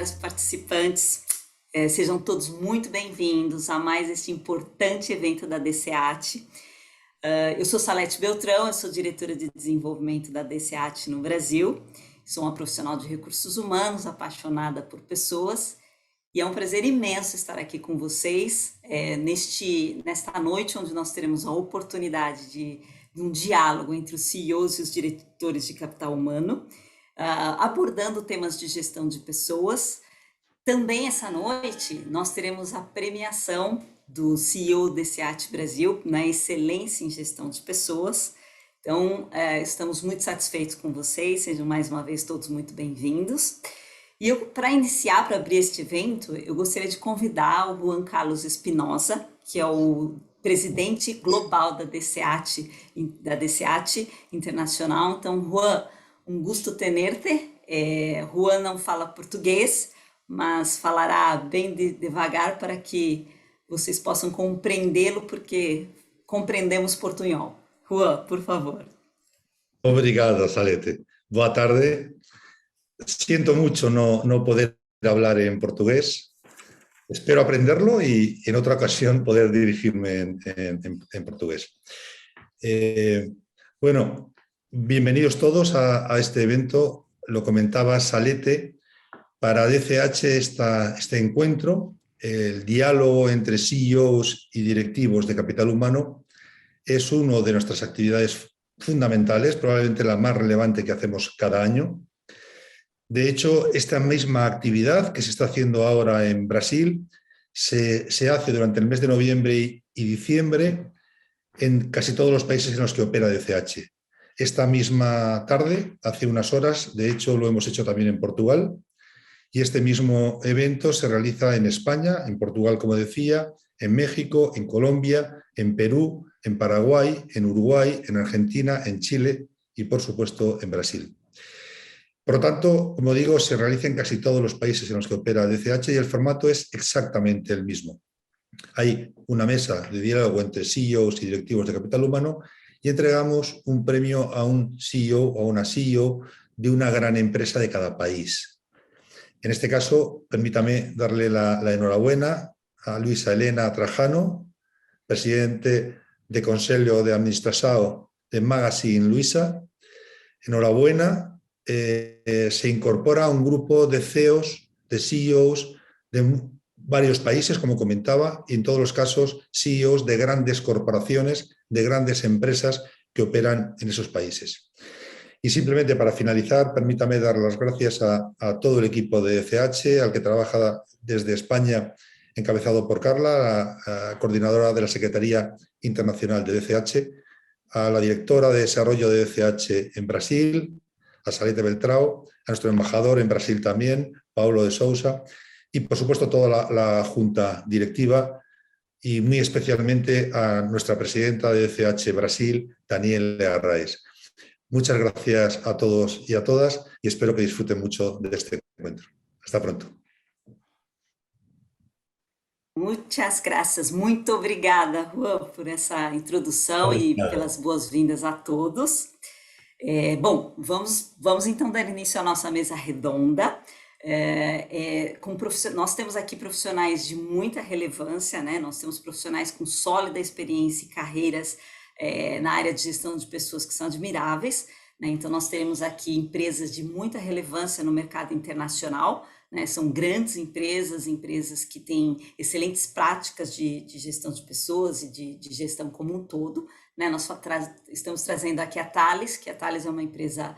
caros participantes, sejam todos muito bem-vindos a mais este importante evento da DCAT. Eu sou Salete Beltrão, eu sou diretora de desenvolvimento da DCAT no Brasil, sou uma profissional de recursos humanos, apaixonada por pessoas, e é um prazer imenso estar aqui com vocês nesta noite, onde nós teremos a oportunidade de um diálogo entre os CEOs e os diretores de capital humano, abordando temas de gestão de pessoas. Também essa noite nós teremos a premiação do CEO DCAT Brasil na excelência em gestão de pessoas. Então, estamos muito satisfeitos com vocês, sejam mais uma vez todos muito bem-vindos. E para iniciar, para abrir este evento, eu gostaria de convidar o Juan Carlos Espinosa, que é o presidente global da DCAT Internacional. Então, Juan, um gusto tenerte. Juan não fala português, mas falará bem devagar para que vocês possam compreendê-lo, porque compreendemos portunhol. Juan, por favor. Obrigado, Salete. Boa tarde. Siento mucho no poder hablar en portugués. Espero aprenderlo y en otra ocasión poder dirigirme en portugués. Bueno, bienvenidos todos a este evento. Lo comentaba Salete. Para DCH este encuentro, el diálogo entre CEOs y directivos de capital humano, es una de nuestras actividades fundamentales, probablemente la más relevante que hacemos cada año. De hecho, esta misma actividad que se está haciendo ahora en Brasil se hace durante el mes de noviembre y diciembre en casi todos los países en los que opera DCH. Esta misma tarde, hace unas horas, de hecho lo hemos hecho también en Portugal, y este mismo evento se realiza en España, en Portugal, como decía, en México, en Colombia, en Perú, en Paraguay, en Uruguay, en Argentina, en Chile y, por supuesto, en Brasil. Por lo tanto, como digo, se realiza en casi todos los países en los que opera DCH y el formato es exactamente el mismo. Hay una mesa de diálogo entre CEOs y directivos de capital humano y entregamos un premio a un CEO o a una CEO de una gran empresa de cada país. En este caso, permítame darle la enhorabuena a Luisa Helena Trajano, presidente de Conselho de Administração de Magazine Luiza. Enhorabuena. Se incorpora a un grupo de CEOs, de CEOs de varios países, como comentaba, y en todos los casos CEOs de grandes corporaciones, de grandes empresas que operan en esos países. Y simplemente para finalizar, permítame dar las gracias a todo el equipo de DCH, al que trabaja desde España, encabezado por Carla, la coordinadora de la Secretaría Internacional de DCH, a la directora de Desarrollo de DCH en Brasil, a Salete Beltrão, a nuestro embajador en Brasil también, Paulo de Sousa, y por supuesto toda la junta directiva y muy especialmente a nuestra presidenta de DCH Brasil, Danielle Arraes. Muchas gracias a todos y a todas y espero que disfruten mucho de este encuentro. Hasta pronto. Muchas gracias, muito obrigada, Juan, por essa introdução e pelas boas-vindas a todos. Bom, vamos então dar início à nossa mesa redonda. Nós temos aqui profissionais de muita relevância, né? Nós temos profissionais com sólida experiência e carreiras na área de gestão de pessoas que são admiráveis, né? Então nós teremos aqui empresas de muita relevância no mercado internacional, né? São grandes empresas que têm excelentes práticas de gestão de pessoas e de gestão como um todo, né? Nós estamos trazendo aqui a Thales, que a Thales é uma empresa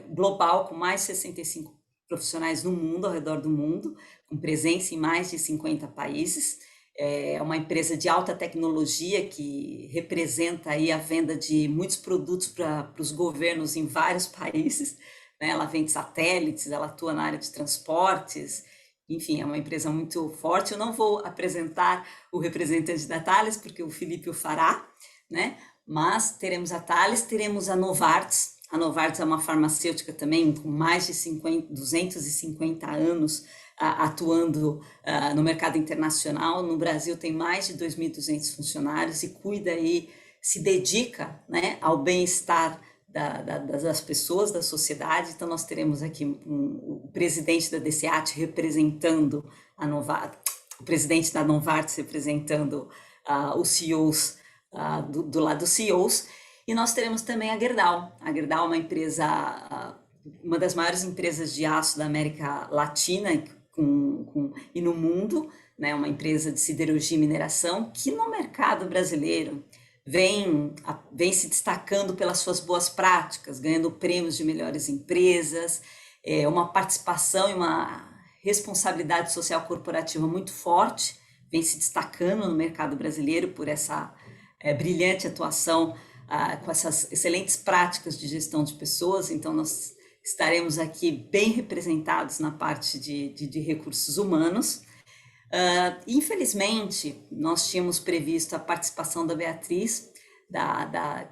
global com mais de 65 profissionais no mundo, ao redor do mundo, com presença em mais de 50 países. É uma empresa de alta tecnologia que representa aí a venda de muitos produtos para os governos em vários países, né? Ela vende satélites, ela atua na área de transportes, enfim, é uma empresa muito forte. Eu não vou apresentar o representante da Thales, porque o Felipe o fará, né? Mas teremos a Thales, teremos a Novartis. A Novartis é uma farmacêutica também com mais de 250 anos atuando no mercado internacional. No Brasil tem mais de 2.200 funcionários e cuida e se dedica, né, ao bem-estar das pessoas, da sociedade. Então, nós teremos aqui o presidente da DCAT representando a Novartis, o presidente da Novartis representando os CEOs, do lado dos CEOs, e nós teremos também a Gerdau. A Gerdau é uma empresa, uma das maiores empresas de aço da América Latina e no mundo, né, uma empresa de siderurgia e mineração que no mercado brasileiro vem se destacando pelas suas boas práticas, ganhando prêmios de melhores empresas, uma participação e uma responsabilidade social corporativa muito forte, vem se destacando no mercado brasileiro por essa brilhante atuação com essas excelentes práticas de gestão de pessoas. Então, nós estaremos aqui bem representados na parte de recursos humanos. Infelizmente, nós tínhamos previsto a participação da Beatriz,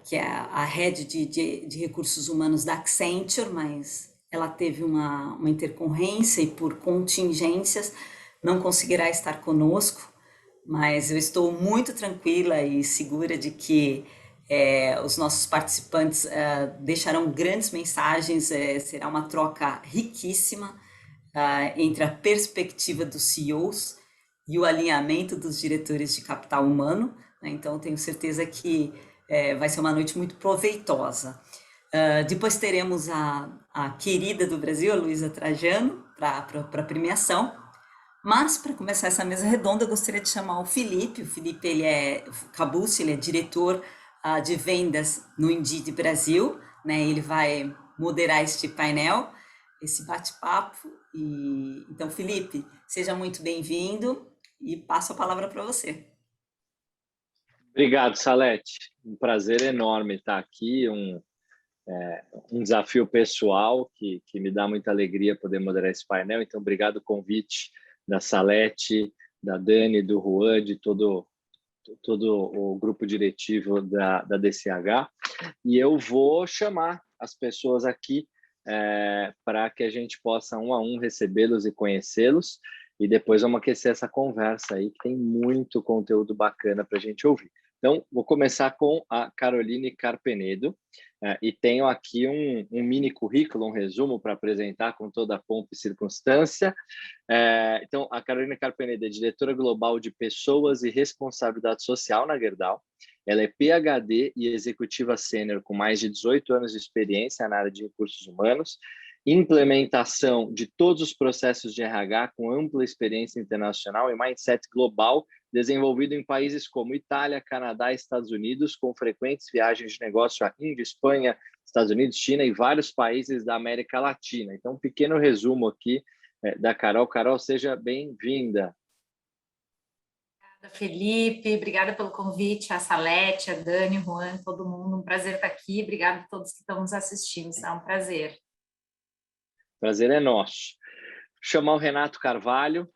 que é a head de recursos humanos da Accenture, mas ela teve uma intercorrência e por contingências não conseguirá estar conosco, mas eu estou muito tranquila e segura de que os nossos participantes deixarão grandes mensagens, será uma troca riquíssima entre a perspectiva dos CEOs e o alinhamento dos diretores de capital humano, né? Então, tenho certeza que vai ser uma noite muito proveitosa. Depois teremos a querida do Brasil, a Luísa Trajano, para a premiação. Mas, para começar essa mesa redonda, eu gostaria de chamar o Felipe. O Felipe, ele é diretor de vendas no Indeed Brasil, né? Ele vai moderar este painel, esse bate-papo. Então, Felipe, seja muito bem-vindo e passo a palavra para você. Obrigado, Salete. Um prazer enorme estar aqui, um desafio pessoal que me dá muita alegria poder moderar esse painel. Então, obrigado o convite da Salete, da Dani, do Juan, de todo o grupo diretivo da DCH. E eu vou chamar as pessoas aqui para que a gente possa, um a um, recebê-los e conhecê-los. E depois vamos aquecer essa conversa aí, que tem muito conteúdo bacana para a gente ouvir. Então, vou começar com a Caroline Carpenedo, e tenho aqui um mini currículo, um resumo para apresentar com toda a pompa e circunstância. Então, a Caroline Carpenedo é diretora global de Pessoas e Responsabilidade Social na Gerdau. Ela é PhD e executiva sênior com mais de 18 anos de experiência na área de recursos humanos, implementação de todos os processos de RH com ampla experiência internacional e mindset global, desenvolvido em países como Itália, Canadá e Estados Unidos, com frequentes viagens de negócio à Índia, Espanha, Estados Unidos, China e vários países da América Latina. Então, um pequeno resumo aqui da Carol. Carol, seja bem-vinda. Obrigada, Felipe. Obrigada pelo convite, a Salete, a Dani, o Juan, todo mundo. Um prazer estar aqui. Obrigada a todos que estão nos assistindo. É um prazer. Prazer é nosso. Vou chamar o Renato Carvalho.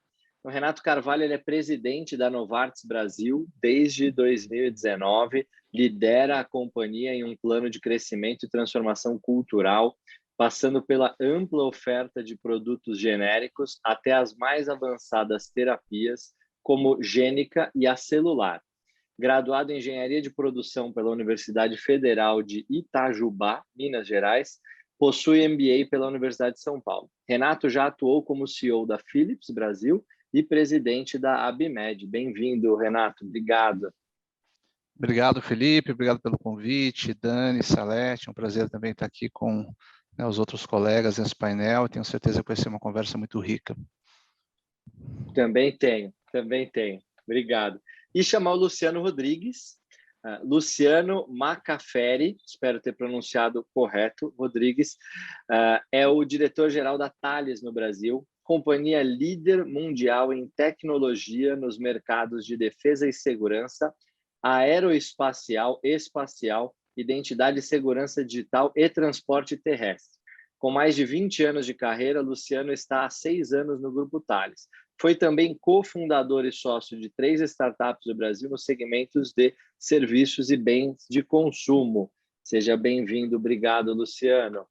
O Renato Carvalho, ele é presidente da Novartis Brasil desde 2019, lidera a companhia em um plano de crescimento e transformação cultural, passando pela ampla oferta de produtos genéricos até as mais avançadas terapias, como gênica e acelular. Graduado em Engenharia de Produção pela Universidade Federal de Itajubá, Minas Gerais, possui MBA pela Universidade de São Paulo. Renato já atuou como CEO da Philips Brasil e presidente da Abimed. Bem-vindo, Renato. Obrigado. Obrigado, Felipe. Obrigado pelo convite. Dani, Salete, é um prazer também estar aqui com os outros colegas nesse painel. Tenho certeza que vai ser uma conversa muito rica. Também tenho. Obrigado. E chamar o Luciano Rodrigues. Luciano Macaferi, espero ter pronunciado correto, Rodrigues, é o diretor-geral da Thales no Brasil, companhia líder mundial em tecnologia nos mercados de defesa e segurança, aeroespacial, espacial, identidade e segurança digital e transporte terrestre. Com mais de 20 anos de carreira, Luciano está há 6 anos no Grupo Thales. Foi também cofundador e sócio de 3 startups do Brasil nos segmentos de serviços e bens de consumo. Seja bem-vindo. Obrigado, Luciano.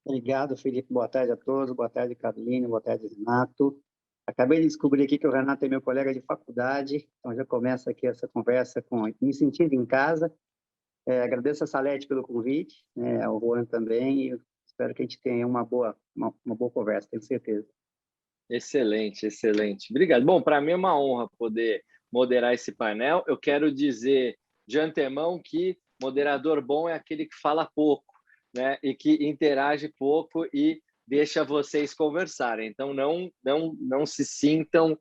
Obrigado, Felipe. Boa tarde a todos. Boa tarde, Caroline. Boa tarde, Renato. Acabei de descobrir aqui que o Renato é meu colega de faculdade, então já começa aqui essa conversa me sentindo em casa. Agradeço a Salete pelo convite, ao Juan também, e espero que a gente tenha uma boa conversa, tenho certeza. Excelente, excelente. Obrigado. Bom, para mim é uma honra poder moderar esse painel. Eu quero dizer de antemão que moderador bom é aquele que fala pouco, né? E que interage pouco e deixa vocês conversarem. Então, não se sintam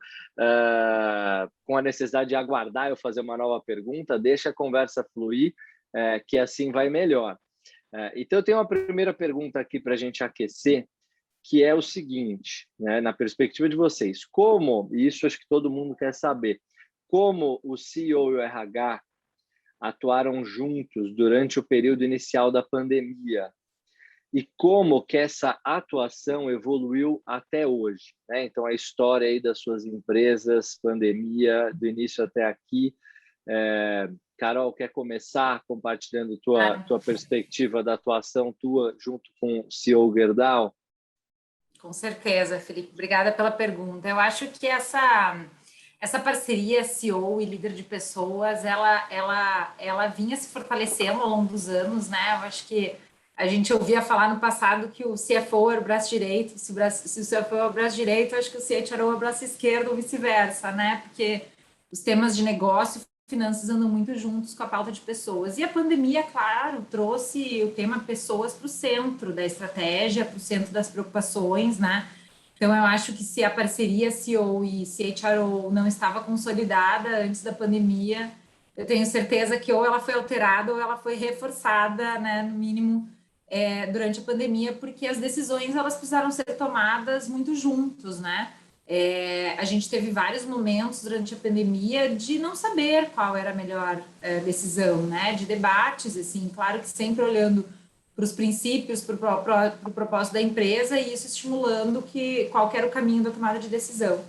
com a necessidade de aguardar eu fazer uma nova pergunta, deixa a conversa fluir, que assim vai melhor. Então, eu tenho uma primeira pergunta aqui para a gente aquecer, que é o seguinte, né, na perspectiva de vocês, como, e isso acho que todo mundo quer saber, como o CEO e o RH atuaram juntos durante o período inicial da pandemia e como que essa atuação evoluiu até hoje, né? Então, a história aí das suas empresas, pandemia, do início até aqui. Carol, quer começar compartilhando tua perspectiva da atuação tua junto com o CEO Gerdau? Com certeza, Felipe. Obrigada pela pergunta. Eu acho que essa parceria CEO e líder de pessoas, ela vinha se fortalecendo ao longo dos anos, né? Eu acho que a gente ouvia falar no passado que o CFO era o braço direito, se o CFO é o braço direito, eu acho que o CHRO é o braço esquerdo ou vice-versa, né? Porque os temas de negócio e finanças andam muito juntos com a pauta de pessoas. E a pandemia, claro, trouxe o tema pessoas para o centro da estratégia, para o centro das preocupações, né? Então, eu acho que se a parceria CEO e CHRO não estava consolidada antes da pandemia, eu tenho certeza que ou ela foi alterada ou ela foi reforçada, né, no mínimo, durante a pandemia, porque as decisões elas precisaram ser tomadas muito juntos, né? A gente teve vários momentos durante a pandemia de não saber qual era a melhor decisão, né? De debates, assim, claro que sempre olhando para os princípios, para o propósito da empresa e isso estimulando qual que era o caminho da tomada de decisão.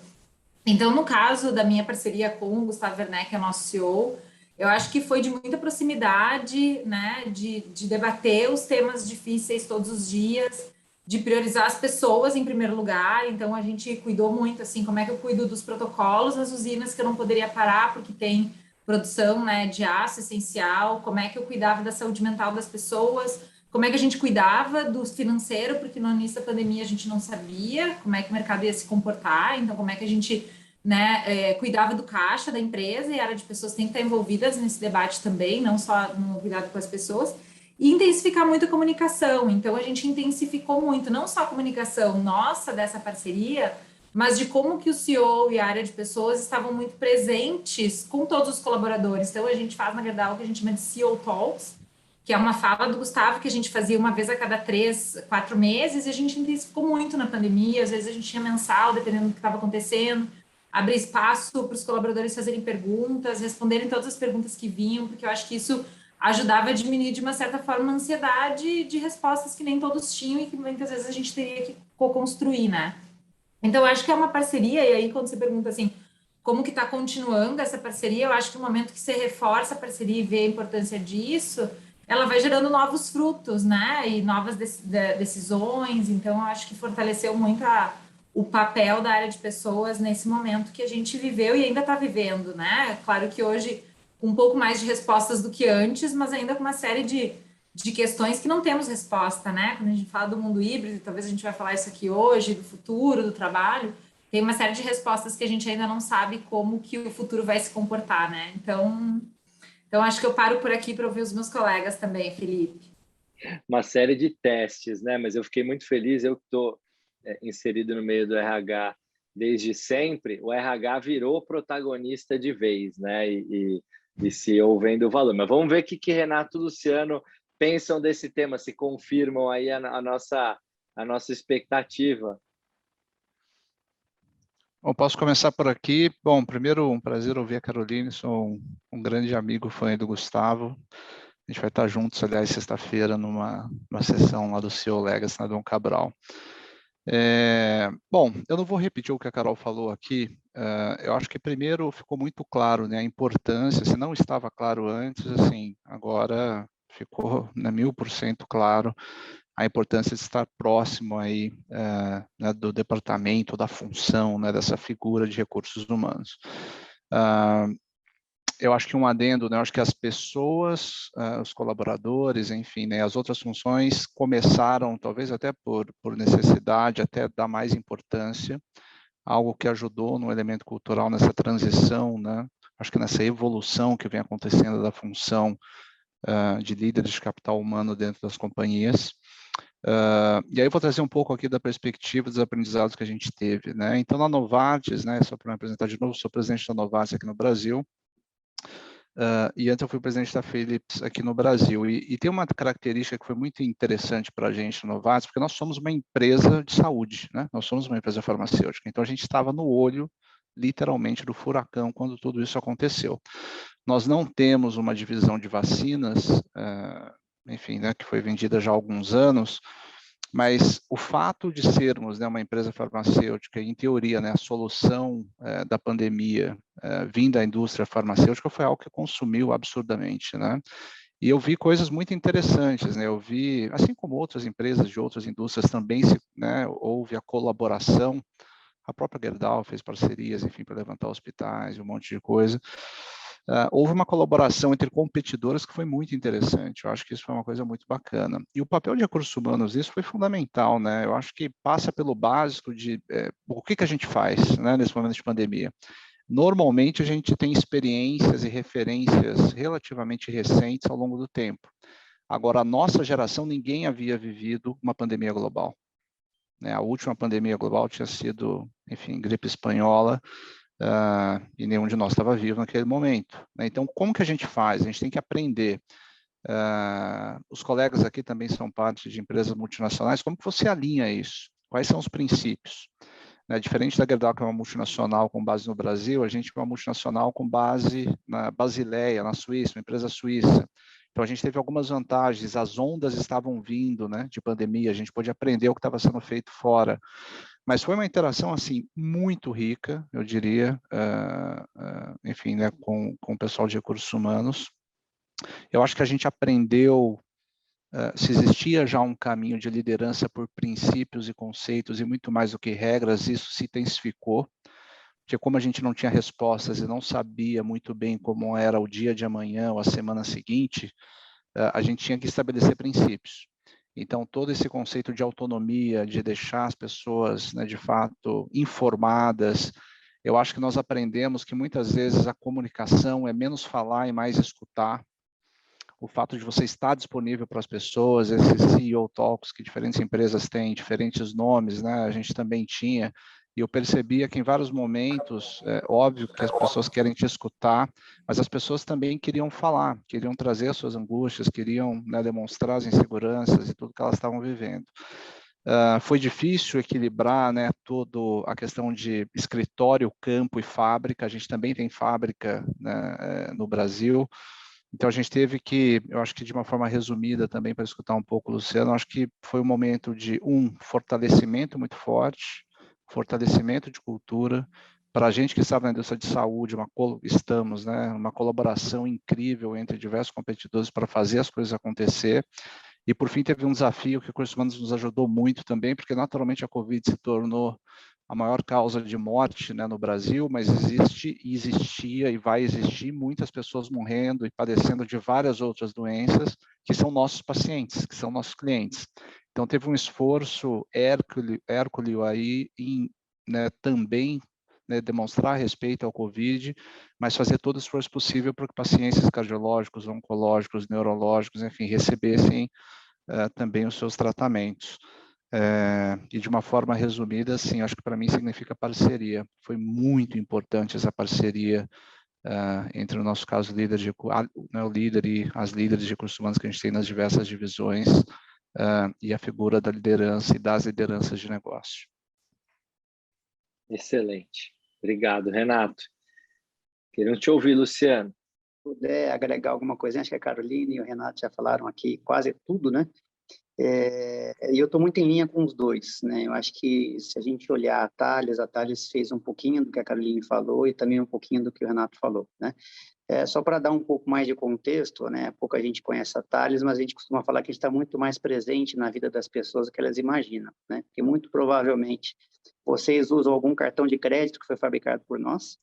Então, no caso da minha parceria com o Gustavo Werneck, que é nosso CEO, eu acho que foi de muita proximidade, né, de debater os temas difíceis todos os dias, de priorizar as pessoas em primeiro lugar. Então, a gente cuidou muito, assim, como é que eu cuido dos protocolos das usinas que eu não poderia parar porque tem produção, né, de aço essencial, como é que eu cuidava da saúde mental das pessoas, como é que a gente cuidava do financeiro, porque no início da pandemia a gente não sabia como é que o mercado ia se comportar, então como é que a gente, né, cuidava do caixa da empresa, e a área de pessoas tem que estar envolvidas nesse debate também, não só no cuidado com as pessoas, e intensificar muito a comunicação. Então a gente intensificou muito, não só a comunicação nossa dessa parceria, mas de como que o CEO e a área de pessoas estavam muito presentes com todos os colaboradores. Então a gente faz, na verdade, o que a gente chama de CEO Talks, que é uma fala do Gustavo que a gente fazia uma vez a cada 3, 4 meses, e a gente intensificou muito na pandemia. Às vezes a gente tinha mensal, dependendo do que estava acontecendo, abrir espaço para os colaboradores fazerem perguntas, responderem todas as perguntas que vinham, porque eu acho que isso ajudava a diminuir, de uma certa forma, a ansiedade de respostas que nem todos tinham e que muitas vezes a gente teria que co-construir, né? Então, eu acho que é uma parceria, e aí quando você pergunta assim, como que está continuando essa parceria, eu acho que no momento que você reforça a parceria e vê a importância disso, ela vai gerando novos frutos, né? E novas decisões. Então, eu acho que fortaleceu muito o papel da área de pessoas nesse momento que a gente viveu e ainda está vivendo, né? Claro que hoje, com um pouco mais de respostas do que antes, mas ainda com uma série de questões que não temos resposta, né? Quando a gente fala do mundo híbrido, talvez a gente vai falar isso aqui hoje, do futuro, do trabalho, tem uma série de respostas que a gente ainda não sabe como que o futuro vai se comportar, né? Então, acho que eu paro por aqui para ouvir os meus colegas também, Felipe. Uma série de testes, né? Mas eu fiquei muito feliz, eu que estou inserido no meio do RH desde sempre, o RH virou protagonista de vez, né? E se vendo o valor. Mas vamos ver o que Renato e Luciano pensam desse tema, se confirmam aí a nossa expectativa. Bom, posso começar por aqui. Bom, primeiro, um prazer ouvir a Caroline, sou um grande amigo, fã do Gustavo. A gente vai estar juntos, aliás, sexta-feira, numa sessão lá do CEO Legacy, na Dom Cabral. Bom, eu não vou repetir o que a Carol falou aqui. Eu acho que primeiro ficou muito claro, né, a importância, se não estava claro antes, assim, agora ficou, né, 1000% claro a importância de estar próximo aí, né, do departamento, da função, né, dessa figura de recursos humanos. eu acho que um adendo, né? Eu acho que as pessoas, os colaboradores, enfim, né? As outras funções começaram, talvez até por necessidade, até dar mais importância, algo que ajudou no elemento cultural nessa transição, né? Acho que nessa evolução que vem acontecendo da função de líderes de capital humano dentro das companhias. E aí eu vou trazer um pouco aqui da perspectiva dos aprendizados que a gente teve, né? Então, na Novartis, né? Só para me apresentar de novo, sou presidente da Novartis aqui no Brasil. E antes eu fui presidente da Philips aqui no Brasil. E tem uma característica que foi muito interessante para a gente no Novartis, porque nós somos uma empresa de saúde, né? Nós somos uma empresa farmacêutica. Então, a gente estava no olho, literalmente, do furacão quando tudo isso aconteceu. Nós não temos uma divisão de vacinas, enfim, né, que foi vendida já há alguns anos, mas o fato de sermos, né, uma empresa farmacêutica, em teoria, né, a solução da pandemia vindo da indústria farmacêutica foi algo que consumiu absurdamente, né? E eu vi coisas muito interessantes, né? Eu vi, assim como outras empresas de outras indústrias também, né, houve a colaboração. A própria Gerdau fez parcerias, enfim, para levantar hospitais, um monte de coisa. Houve uma colaboração entre competidores que foi muito interessante. Eu acho que isso foi uma coisa muito bacana. E o papel de recursos humanos, isso foi fundamental, né? Eu acho que passa pelo básico de o que a gente faz, né, nesse momento de pandemia. Normalmente, a gente tem experiências e referências relativamente recentes ao longo do tempo. Agora, a nossa geração, ninguém havia vivido uma pandemia global. A última pandemia global tinha sido, enfim, gripe espanhola, e nenhum de nós estava vivo naquele momento. Então, como que a gente faz? A gente tem que aprender. Os colegas aqui também são parte de empresas multinacionais. Como que você alinha isso? Quais são os princípios? Diferente da Gerdau, que é uma multinacional com base no Brasil, a gente é uma multinacional com base na Basileia, na Suíça, uma empresa suíça. Então, a gente teve algumas vantagens, as ondas estavam vindo, né, de pandemia, a gente pôde aprender o que estava sendo feito fora. Mas foi uma interação, assim, muito rica, eu diria, enfim, né, com o pessoal de recursos humanos. Eu acho que a gente aprendeu se existia já um caminho de liderança por princípios e conceitos e muito mais do que regras, isso se intensificou. Porque como a gente não tinha respostas e não sabia muito bem como era o dia de amanhã ou a semana seguinte, a gente tinha que estabelecer princípios. Então, todo esse conceito de autonomia, de deixar as pessoas, né, de fato, informadas, eu acho que nós aprendemos que muitas vezes a comunicação é menos falar e mais escutar. O fato de você estar disponível para as pessoas, esses CEO Talks que diferentes empresas têm, diferentes nomes, né? A gente também tinha, e eu percebia que em vários momentos, óbvio que as pessoas querem te escutar, mas as pessoas também queriam falar, queriam trazer as suas angústias, queriam, né, demonstrar as inseguranças e tudo que elas estavam vivendo. Foi difícil equilibrar, né, toda a questão de escritório, campo e fábrica. A gente também tem fábrica, né, no Brasil. Então, a gente teve que, eu acho que de uma forma resumida também, para escutar um pouco o Luciano, acho que foi um momento de, fortalecimento muito forte, fortalecimento de cultura. Para a gente que estava na indústria de saúde, estamos, né, uma colaboração incrível entre diversos competidores para fazer as coisas acontecer. E, por fim, teve um desafio que o Recursos Humanos nos ajudou muito também, porque, naturalmente, a Covid se tornou a maior causa de morte, né, no Brasil, mas existia e vai existir muitas pessoas morrendo e padecendo de várias outras doenças que são nossos pacientes, que são nossos clientes. Então, teve um esforço hércules aí em, né, também, né, demonstrar respeito ao Covid, mas fazer todo o esforço possível para que pacientes cardiológicos, oncológicos, neurológicos, enfim, recebessem também os seus tratamentos. E de uma forma resumida, assim, acho que para mim significa parceria. Foi muito importante essa parceria entre o nosso caso líder o líder e as líderes de recursos humanos que a gente tem nas diversas divisões e a figura da liderança e das lideranças de negócio. Excelente. Obrigado, Renato. Queremos te ouvir, Luciano. Se puder agregar alguma coisa, acho que a Carolina e o Renato já falaram aqui quase tudo, né? E eu estou muito em linha com os dois, né? Eu acho que se a gente olhar a Thales fez um pouquinho do que a Caroline falou e também um pouquinho do que o Renato falou, né? Só para dar um pouco mais de contexto, né? Pouca gente conhece a Thales, mas a gente costuma falar que a gente está muito mais presente na vida das pessoas do que elas imaginam, né? Porque muito provavelmente vocês usam algum cartão de crédito que foi fabricado por nós,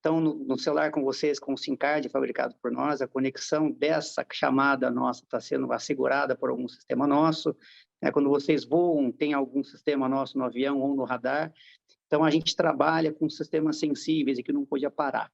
estão no celular com vocês, com o SIM card fabricado por nós, a conexão dessa chamada nossa está sendo assegurada por algum sistema nosso, né? Quando vocês voam, tem algum sistema nosso no avião ou no radar. Então, a gente trabalha com sistemas sensíveis e que não podia parar,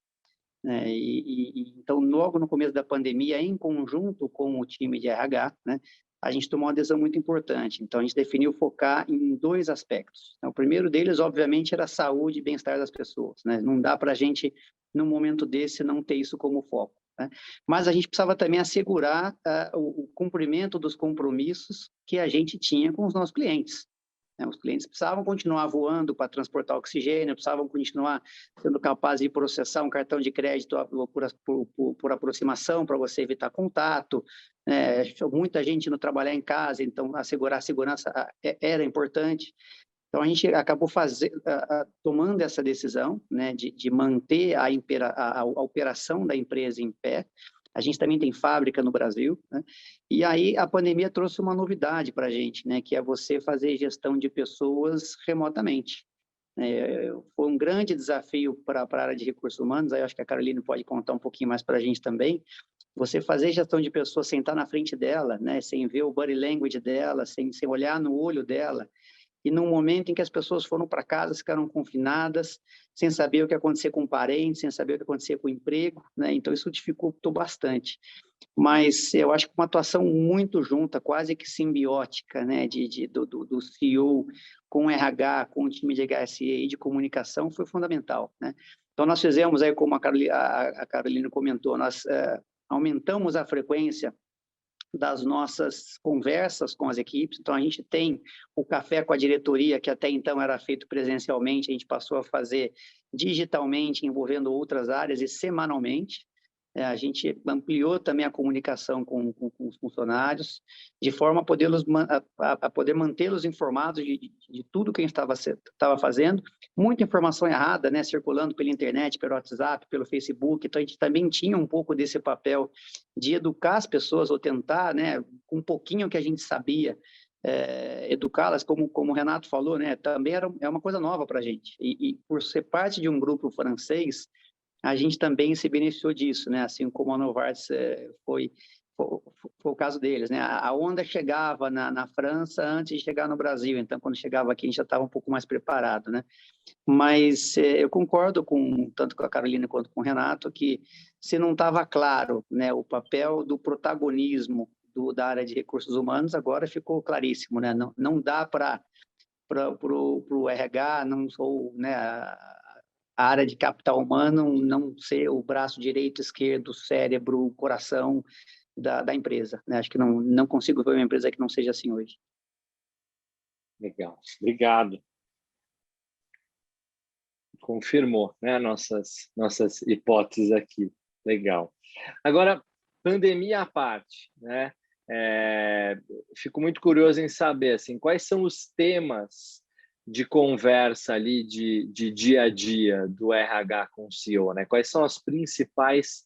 né? Então, logo no começo da pandemia, em conjunto com o time de RH, né, a gente tomou uma decisão muito importante. Então, a gente definiu focar em 2 aspectos. Então, o primeiro deles, obviamente, era a saúde e bem-estar das pessoas, né? Não dá para a gente, num momento desse, não ter isso como foco, né? Mas a gente precisava também assegurar o cumprimento dos compromissos que a gente tinha com os nossos clientes, né? Os clientes precisavam continuar voando para transportar oxigênio, precisavam continuar sendo capazes de processar um cartão de crédito por aproximação para você evitar contato. Muita gente não trabalhar em casa, então assegurar a segurança era importante. Então, a gente acabou tomando essa decisão, né, de manter a operação da empresa em pé. A gente também tem fábrica no Brasil, né? E aí a pandemia trouxe uma novidade para a gente, né, que é você fazer gestão de pessoas remotamente. Foi um grande desafio para a área de recursos humanos, aí eu acho que a Caroline pode contar um pouquinho mais para a gente também. Você fazer gestão de pessoas sem estar na frente dela, né, sem ver o body language dela, sem olhar no olho dela, e num momento em que as pessoas foram para casa, ficaram confinadas, sem saber o que acontecia com o parente, sem saber o que acontecia com o emprego, né? Então, isso dificultou bastante. Mas eu acho que uma atuação muito junta, quase que simbiótica, né, do CEO com o RH, com o time de HSE e de comunicação, foi fundamental, né? Então, nós fizemos, aí, como a Carolina comentou, nós aumentamos a frequência das nossas conversas com as equipes. Então, a gente tem o café com a diretoria, que até então era feito presencialmente, a gente passou a fazer digitalmente, envolvendo outras áreas e semanalmente. A gente ampliou também a comunicação com os funcionários, de forma a poder mantê-los informados de tudo que a gente estava fazendo. Muita informação errada, né, circulando pela internet, pelo WhatsApp, pelo Facebook. Então, a gente também tinha um pouco desse papel de educar as pessoas, ou tentar, né, com um pouquinho que a gente sabia, educá-las, como o Renato falou, né, também é uma coisa nova para a gente. E por ser parte de um grupo francês, a gente também se beneficiou disso, né? Assim como a Novartis foi o caso deles, né? A onda chegava na França antes de chegar no Brasil, então quando chegava aqui a gente já estava um pouco mais preparado, né? Mas eu concordo tanto com a Carolina quanto com o Renato que se não estava claro, né, o papel do protagonismo da área de recursos humanos, agora ficou claríssimo, né? Não dá para o RH, não sou, né, a área de capital humano não ser o braço direito, esquerdo, cérebro, coração da empresa, né? Acho que não consigo ver uma empresa que não seja assim hoje. Legal, obrigado. Confirmou, né, nossas hipóteses aqui. Legal. Agora, pandemia à parte, né? Fico muito curioso em saber, assim, quais são os temas de conversa ali de dia a dia do RH com o CEO, né? Quais são as principais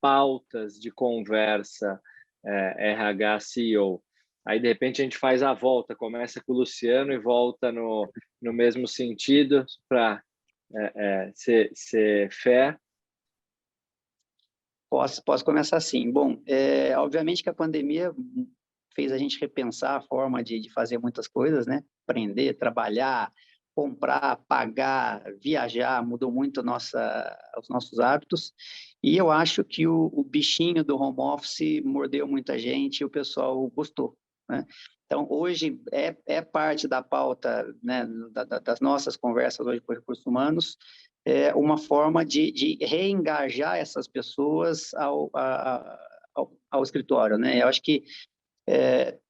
pautas de conversa RH-CEO? Aí, de repente, a gente faz a volta, começa com o Luciano e volta no mesmo sentido para ser fair. Posso começar assim. Bom, obviamente que a pandemia fez a gente repensar a forma de fazer muitas coisas, né? Aprender, trabalhar, comprar, pagar, viajar, mudou muito os nossos hábitos. E eu acho que o bichinho do home office mordeu muita gente e o pessoal gostou, né? Então, hoje é parte da pauta, né, das nossas conversas hoje com recursos humanos, uma forma de reengajar essas pessoas ao escritório, né? Eu acho que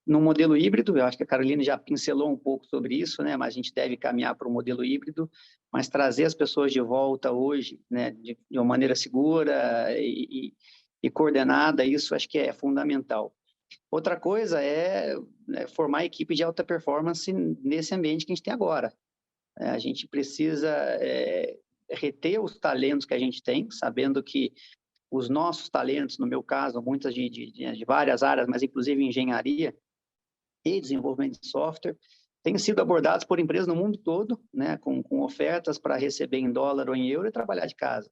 no modelo híbrido, eu acho que a Caroline já pincelou um pouco sobre isso, né? Mas a gente deve caminhar para o modelo híbrido, mas trazer as pessoas de volta hoje, né, de uma maneira segura e coordenada, isso acho que é fundamental. Outra coisa é formar equipe de alta performance nesse ambiente que a gente tem agora. A gente precisa reter os talentos que a gente tem, sabendo que os nossos talentos, no meu caso, muitas de várias áreas, mas inclusive engenharia e desenvolvimento de software, têm sido abordados por empresas no mundo todo, né, com ofertas para receber em dólar ou em euro e trabalhar de casa.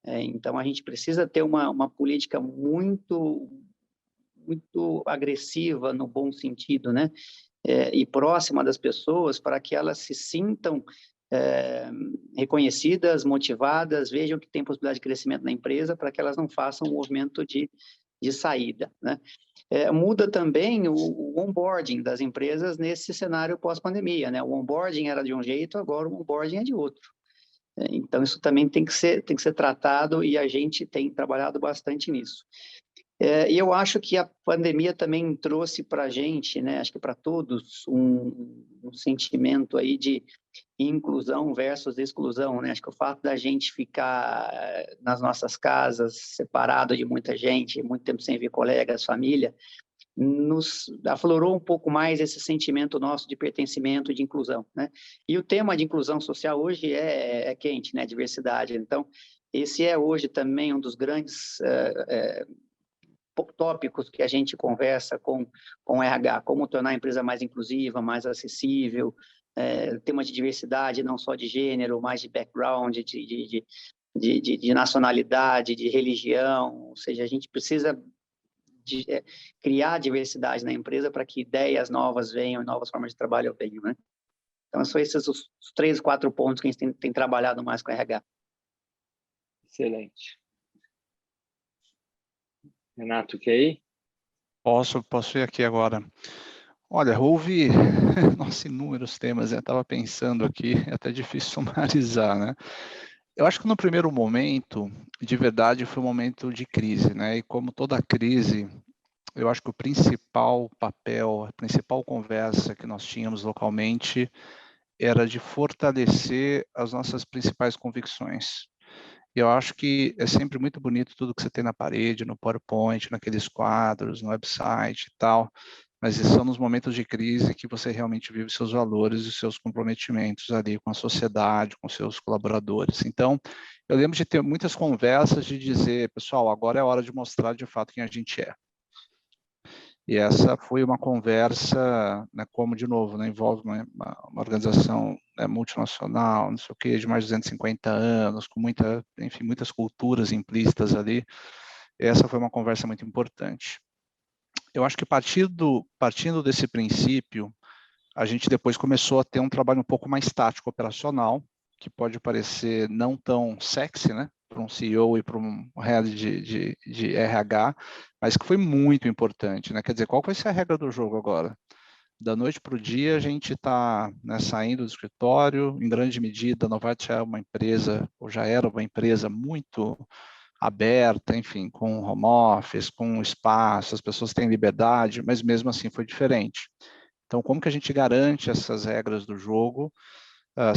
Então, a gente precisa ter uma política muito agressiva, no bom sentido, né? E próxima das pessoas, para que elas se sintam reconhecidas, motivadas, vejam que tem possibilidade de crescimento na empresa, para que elas não façam um movimento de saída, né? Muda também o onboarding das empresas nesse cenário pós-pandemia, né? O onboarding era de um jeito, agora o onboarding é de outro. Então, isso também tem que ser tratado, e a gente tem trabalhado bastante nisso. E eu acho que a pandemia também trouxe para a gente, né, acho que para todos, um sentimento aí de inclusão versus exclusão, né? Acho que o fato da gente ficar nas nossas casas, separado de muita gente, muito tempo sem ver colegas, família, nos aflorou um pouco mais esse sentimento nosso de pertencimento, de inclusão, né? E o tema de inclusão social hoje é quente, né? Diversidade. Então, esse é hoje também um dos grandes tópicos que a gente conversa com o RH, como tornar a empresa mais inclusiva, mais acessível, tema de diversidade, não só de gênero, mas de background, de nacionalidade, de religião, ou seja, a gente precisa criar diversidade na empresa para que ideias novas venham, novas formas de trabalho venham, né? Então, são esses os 3, 4 pontos que a gente tem trabalhado mais com o RH. Excelente. Renato, quer ir? Posso ir aqui agora. Olha, houve, nossa, inúmeros temas, eu estava pensando aqui, é até difícil sumarizar, né? Eu acho que no primeiro momento, de verdade, foi um momento de crise, né? E como toda crise, eu acho que o principal papel, a principal conversa que nós tínhamos localmente era de fortalecer as nossas principais convicções. Eu acho que é sempre muito bonito tudo que você tem na parede, no PowerPoint, naqueles quadros, no website e tal, mas são nos momentos de crise que você realmente vive seus valores e seus comprometimentos ali com a sociedade, com seus colaboradores. Então, eu lembro de ter muitas conversas de dizer, pessoal, agora é hora de mostrar de fato quem a gente é. E essa foi uma conversa, né, como, de novo, né, envolve uma organização, né, multinacional, não sei o quê, de mais de 250 anos, com enfim, muitas culturas implícitas ali. Essa foi uma conversa muito importante. Eu acho que partindo desse princípio, a gente depois começou a ter um trabalho um pouco mais tático operacional, que pode parecer não tão sexy, né, para um CEO e para um head de RH, mas que foi muito importante, né? Quer dizer, qual vai ser a regra do jogo agora? Da noite para o dia, a gente está, né, saindo do escritório, em grande medida, a Novartis é uma empresa, ou já era uma empresa muito aberta, enfim, com home office, com espaço, as pessoas têm liberdade, mas mesmo assim foi diferente. Então, como que a gente garante essas regras do jogo,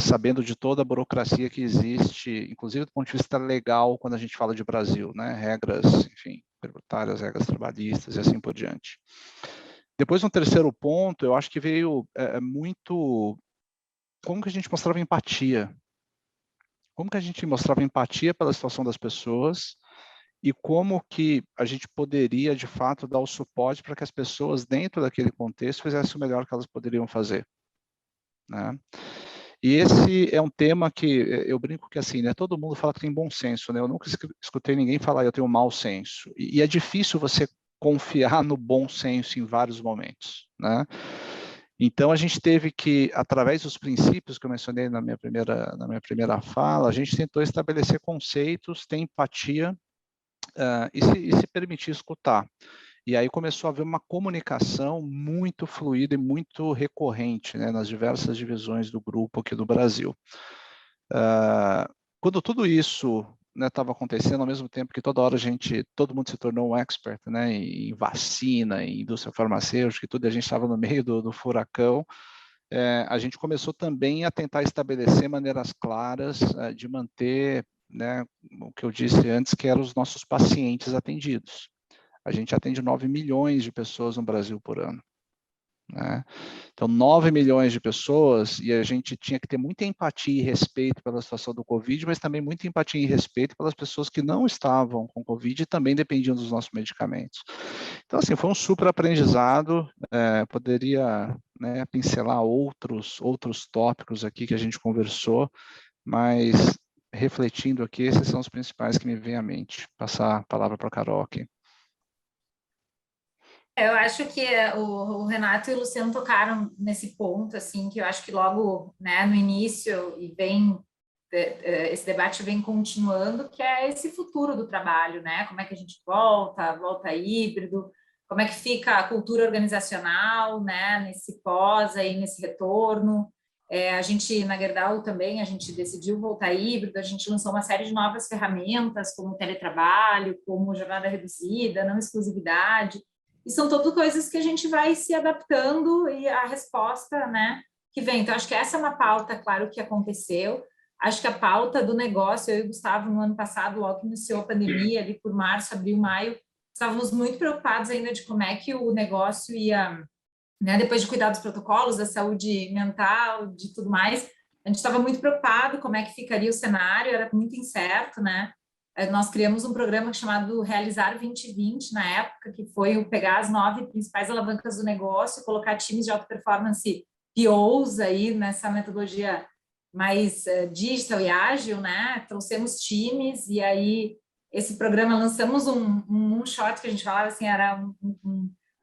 sabendo de toda a burocracia que existe, inclusive do ponto de vista legal, quando a gente fala de Brasil, né? Regras, enfim, tributárias, regras trabalhistas e assim por diante. Depois, um terceiro ponto, eu acho que veio muito como que a gente mostrava empatia. Como que a gente mostrava empatia pela situação das pessoas e como que a gente poderia, de fato, dar o suporte para que as pessoas, dentro daquele contexto, fizessem o melhor que elas poderiam fazer, né? E esse é um tema que eu brinco que, assim, né, todo mundo fala que tem bom senso, né? Eu nunca escutei ninguém falar eu tenho mau senso. E é difícil você confiar no bom senso em vários momentos, né? Então, a gente teve que, através dos princípios que eu mencionei na minha primeira fala, a gente tentou estabelecer conceitos, ter empatia e se permitir escutar. E aí começou a haver uma comunicação muito fluida e muito recorrente, né, nas diversas divisões do grupo aqui do Brasil. Quando tudo isso estava acontecendo, ao mesmo tempo que toda hora todo mundo se tornou um expert, né, em vacina, em indústria farmacêutica e tudo, a gente estava no meio do furacão, a gente começou também a tentar estabelecer maneiras claras de manter, né, o que eu disse antes, que eram os nossos pacientes atendidos. A gente atende 9 milhões de pessoas no Brasil por ano, né? Então, 9 milhões de pessoas, e a gente tinha que ter muita empatia e respeito pela situação do Covid, mas também muita empatia e respeito pelas pessoas que não estavam com Covid e também dependiam dos nossos medicamentos. Então, assim, foi um super aprendizado, poderia, né, pincelar outros tópicos aqui que a gente conversou, mas refletindo aqui, esses são os principais que me vêm à mente. Passar a palavra para a Carol aqui. Eu acho que o Renato e o Luciano tocaram nesse ponto, assim, que eu acho que logo, né, no início, e esse debate vem continuando, que é esse futuro do trabalho, né? Como é que a gente volta híbrido, como é que fica a cultura organizacional, né, nesse pós aí, nesse retorno. A gente, na Gerdau também, a gente decidiu voltar híbrido, a gente lançou uma série de novas ferramentas, como teletrabalho, como jornada reduzida, não exclusividade, e são todas coisas que a gente vai se adaptando e a resposta, né, que vem. Então, acho que essa é uma pauta, claro, que aconteceu. Acho que a pauta do negócio, eu e o Gustavo, no ano passado, logo que iniciou a pandemia, ali por março, abril, maio, estávamos muito preocupados ainda de como é que o negócio ia, né, depois de cuidar dos protocolos, da saúde mental, de tudo mais, a gente estava muito preocupado como é que ficaria o cenário, era muito incerto, né? Nós criamos um programa chamado Realizar 2020, na época, que foi pegar as 9 principais alavancas do negócio, colocar times de alta performance POs aí nessa metodologia mais digital e ágil, né? Trouxemos times e aí esse programa lançamos um shot que a gente falava assim, era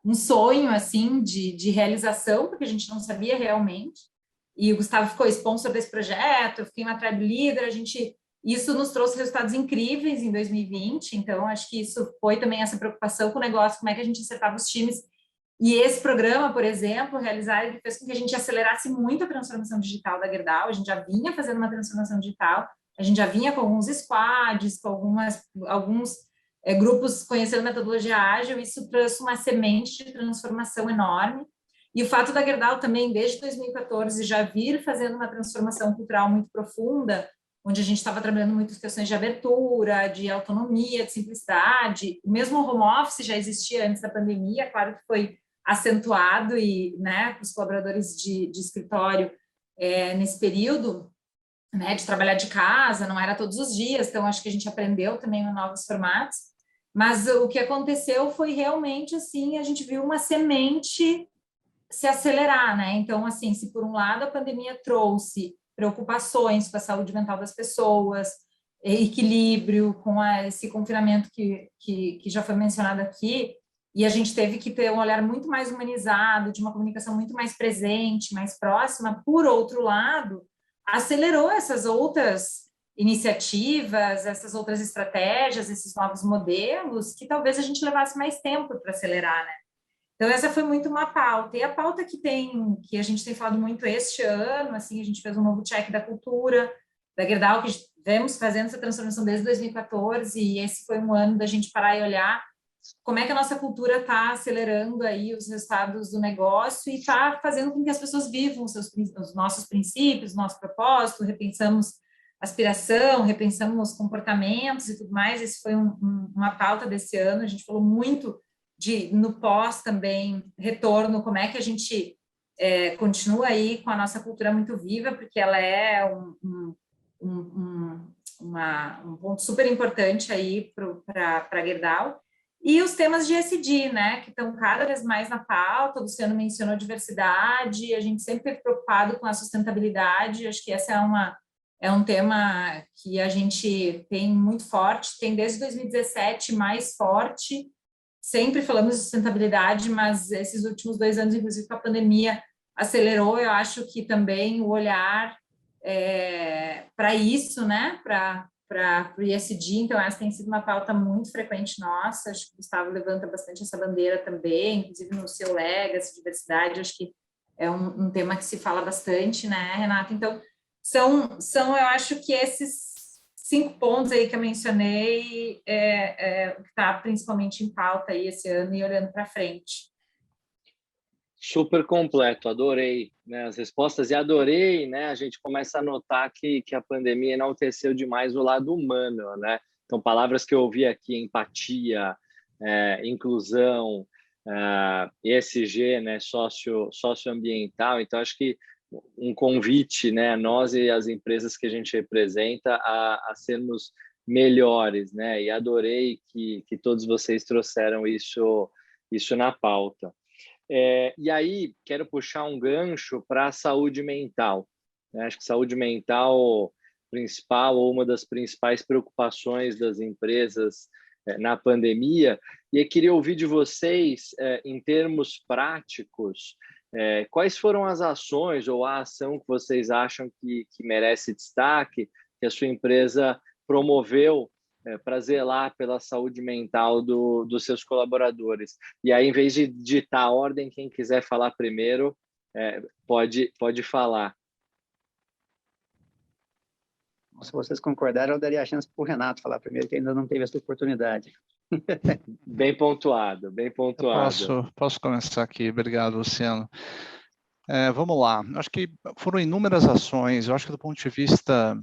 um sonho assim de realização, porque a gente não sabia realmente. E o Gustavo ficou sponsor desse projeto, eu fiquei uma tribe leader, isso nos trouxe resultados incríveis em 2020, então acho que isso foi também essa preocupação com o negócio, como é que a gente acertava os times. E esse programa, por exemplo, realizar, ele fez com que a gente acelerasse muito a transformação digital da Gerdau, a gente já vinha fazendo uma transformação digital, a gente já vinha com alguns squads, com alguns grupos conhecendo metodologia ágil, isso trouxe uma semente de transformação enorme. E o fato da Gerdau também, desde 2014, já vir fazendo uma transformação cultural muito profunda, onde a gente estava trabalhando muitas questões de abertura, de autonomia, de simplicidade. O mesmo home office já existia antes da pandemia, claro que foi acentuado e, né, para os colaboradores de escritório nesse período, né, de trabalhar de casa, não era todos os dias, então acho que a gente aprendeu também novos formatos, mas o que aconteceu foi realmente, assim, a gente viu uma semente se acelerar, né? Então, assim, se por um lado a pandemia trouxe preocupações com a saúde mental das pessoas, equilíbrio com esse confinamento que já foi mencionado aqui, e a gente teve que ter um olhar muito mais humanizado, de uma comunicação muito mais presente, mais próxima, por outro lado, acelerou essas outras iniciativas, essas outras estratégias, esses novos modelos, que talvez a gente levasse mais tempo para acelerar, né? Então, essa foi muito uma pauta. E a pauta que a gente tem falado muito este ano, assim, a gente fez um novo check da cultura, da Gerdau, que vemos fazendo essa transformação desde 2014, e esse foi um ano da gente parar e olhar como é que a nossa cultura está acelerando aí os resultados do negócio e está fazendo com que as pessoas vivam os nossos princípios, nosso propósito, repensamos aspiração, repensamos comportamentos e tudo mais. Esse foi uma pauta desse ano, a gente falou muito no pós também, retorno, como é que a gente continua aí com a nossa cultura muito viva, porque ela é um ponto super importante aí para a Gerdau. E os temas de ESG, né, que estão cada vez mais na pauta. O Luciano mencionou diversidade, a gente sempre é preocupado com a sustentabilidade, acho que essa é um tema que a gente tem muito forte, tem desde 2017 mais forte. Sempre falamos de sustentabilidade, mas esses últimos 2 anos, inclusive com a pandemia, acelerou. Eu acho que também o olhar para isso, né, para o ESG, então essa tem sido uma pauta muito frequente nossa, acho que o Gustavo levanta bastante essa bandeira também, inclusive no seu Legacy, diversidade, acho que é um tema que se fala bastante, né, Renata? Então, eu acho que esses 5 pontos aí que eu mencionei o que está principalmente em pauta aí esse ano e olhando para frente. Super completo, adorei, né, as respostas e adorei, né, a gente começa a notar que a pandemia enalteceu demais o lado humano, né, então palavras que eu ouvi aqui, empatia, inclusão, ESG, né, socioambiental, então acho que um convite, né, nós e as empresas que a gente representa a sermos melhores, né, e adorei que todos vocês trouxeram isso na pauta. E aí, quero puxar um gancho para a saúde mental. Acho que saúde mental principal ou uma das principais preocupações das empresas na pandemia. E eu queria ouvir de vocês, em termos práticos, quais foram as ações ou a ação que vocês acham que merece destaque, que a sua empresa promoveu para zelar pela saúde mental dos seus colaboradores. E aí, em vez de ditar a ordem, quem quiser falar primeiro, pode falar. Se vocês concordarem, eu daria a chance para o Renato falar primeiro, que ainda não teve essa oportunidade. Bem pontuado, bem pontuado. Posso começar aqui. Obrigado, Luciano. Vamos lá. Acho que foram inúmeras ações. Eu acho que do ponto de vista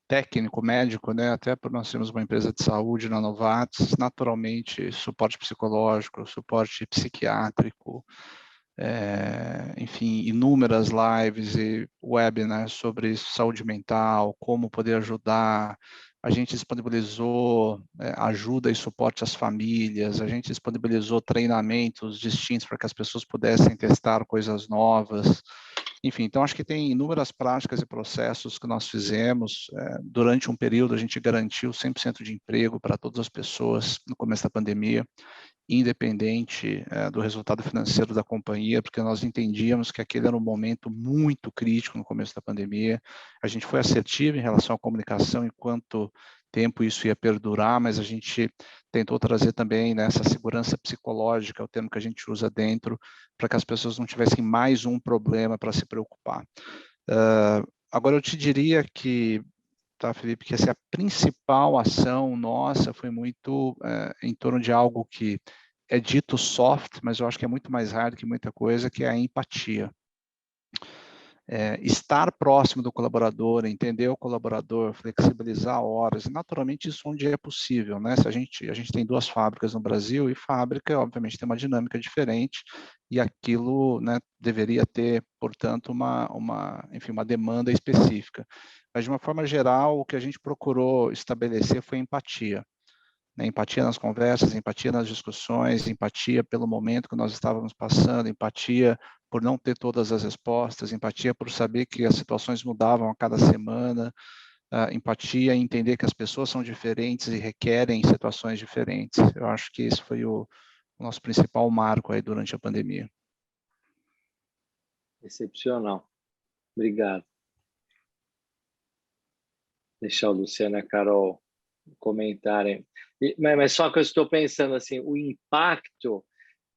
técnico, médico, né, até por nós termos uma empresa de saúde na Novartis, naturalmente, suporte psicológico, suporte psiquiátrico, enfim, inúmeras lives e webinars sobre saúde mental, como poder ajudar. A gente disponibilizou ajuda e suporte às famílias, a gente disponibilizou treinamentos distintos para que as pessoas pudessem testar coisas novas. Enfim, então acho que tem inúmeras práticas e processos que nós fizemos. Durante um período, a gente garantiu 100% de emprego para todas as pessoas no começo da pandemia, independente do resultado financeiro da companhia, porque nós entendíamos que aquele era um momento muito crítico no começo da pandemia. A gente foi assertivo em relação à comunicação, enquanto tempo isso ia perdurar, mas a gente tentou trazer também, né, essa segurança psicológica, é o termo que a gente usa dentro, para que as pessoas não tivessem mais um problema para se preocupar. Agora, eu te diria que, tá, Felipe, que essa a principal ação nossa foi muito em torno de algo que é dito soft, mas eu acho que é muito mais hard que muita coisa, que é a empatia. Estar próximo do colaborador, entender o colaborador, flexibilizar horas, e naturalmente isso onde é possível, né? Se a gente tem 2 fábricas no Brasil, e fábrica, obviamente, tem uma dinâmica diferente, e aquilo, né, deveria ter, portanto, enfim, uma demanda específica. Mas, de uma forma geral, o que a gente procurou estabelecer foi empatia. Né? Empatia nas conversas, empatia nas discussões, empatia pelo momento que nós estávamos passando, empatia por não ter todas as respostas, empatia por saber que as situações mudavam a cada semana, empatia em entender que as pessoas são diferentes e requerem situações diferentes. Eu acho que esse foi o nosso principal marco aí durante a pandemia. Excepcional. Obrigado. Deixar o Luciano e a Carol comentarem. Mas só que eu estou pensando assim, o impacto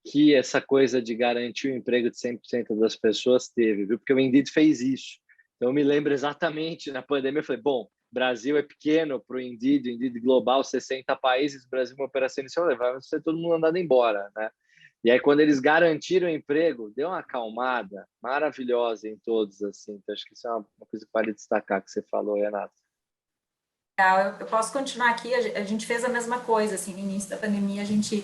que essa coisa de garantir o emprego de 100% das pessoas teve, viu? Porque o Indeed fez isso. Então, eu me lembro exatamente, na pandemia, eu falei, bom, Brasil é pequeno para o Indeed global, 60 países, Brasil uma operação inicial, vai ser todo mundo andando embora, né? E aí, quando eles garantiram o emprego, deu uma acalmada maravilhosa em todos, assim. Então, acho que isso é uma coisa que vale destacar que você falou, Renato. Eu posso continuar aqui, a gente fez a mesma coisa, assim, no início da pandemia a gente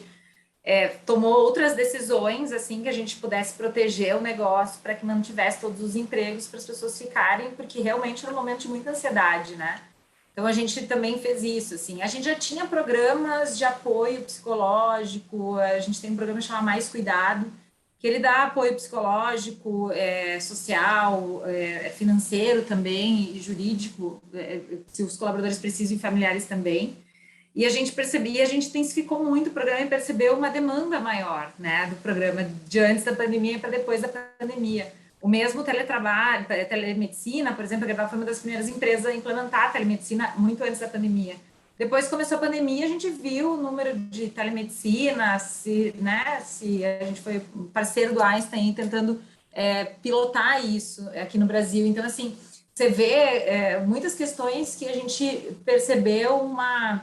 tomou outras decisões, assim, que a gente pudesse proteger o negócio para que não tivesse todos os empregos para as pessoas ficarem, porque realmente era um momento de muita ansiedade, né? Então a gente também fez isso, assim, a gente já tinha programas de apoio psicológico, a gente tem um programa chamado Mais Cuidado, que ele dá apoio psicológico, social, financeiro também, e jurídico, se os colaboradores precisam, e familiares também. E a gente percebia, a gente intensificou muito o programa e percebeu uma demanda maior, né, do programa de antes da pandemia para depois da pandemia. O mesmo teletrabalho, telemedicina, por exemplo, a Gerdau foi uma das primeiras empresas a implementar a telemedicina muito antes da pandemia. Depois que começou a pandemia, a gente viu o número de telemedicina, né, a gente foi parceiro do Einstein tentando pilotar isso aqui no Brasil. Então, assim, você vê muitas questões que a gente percebeu uma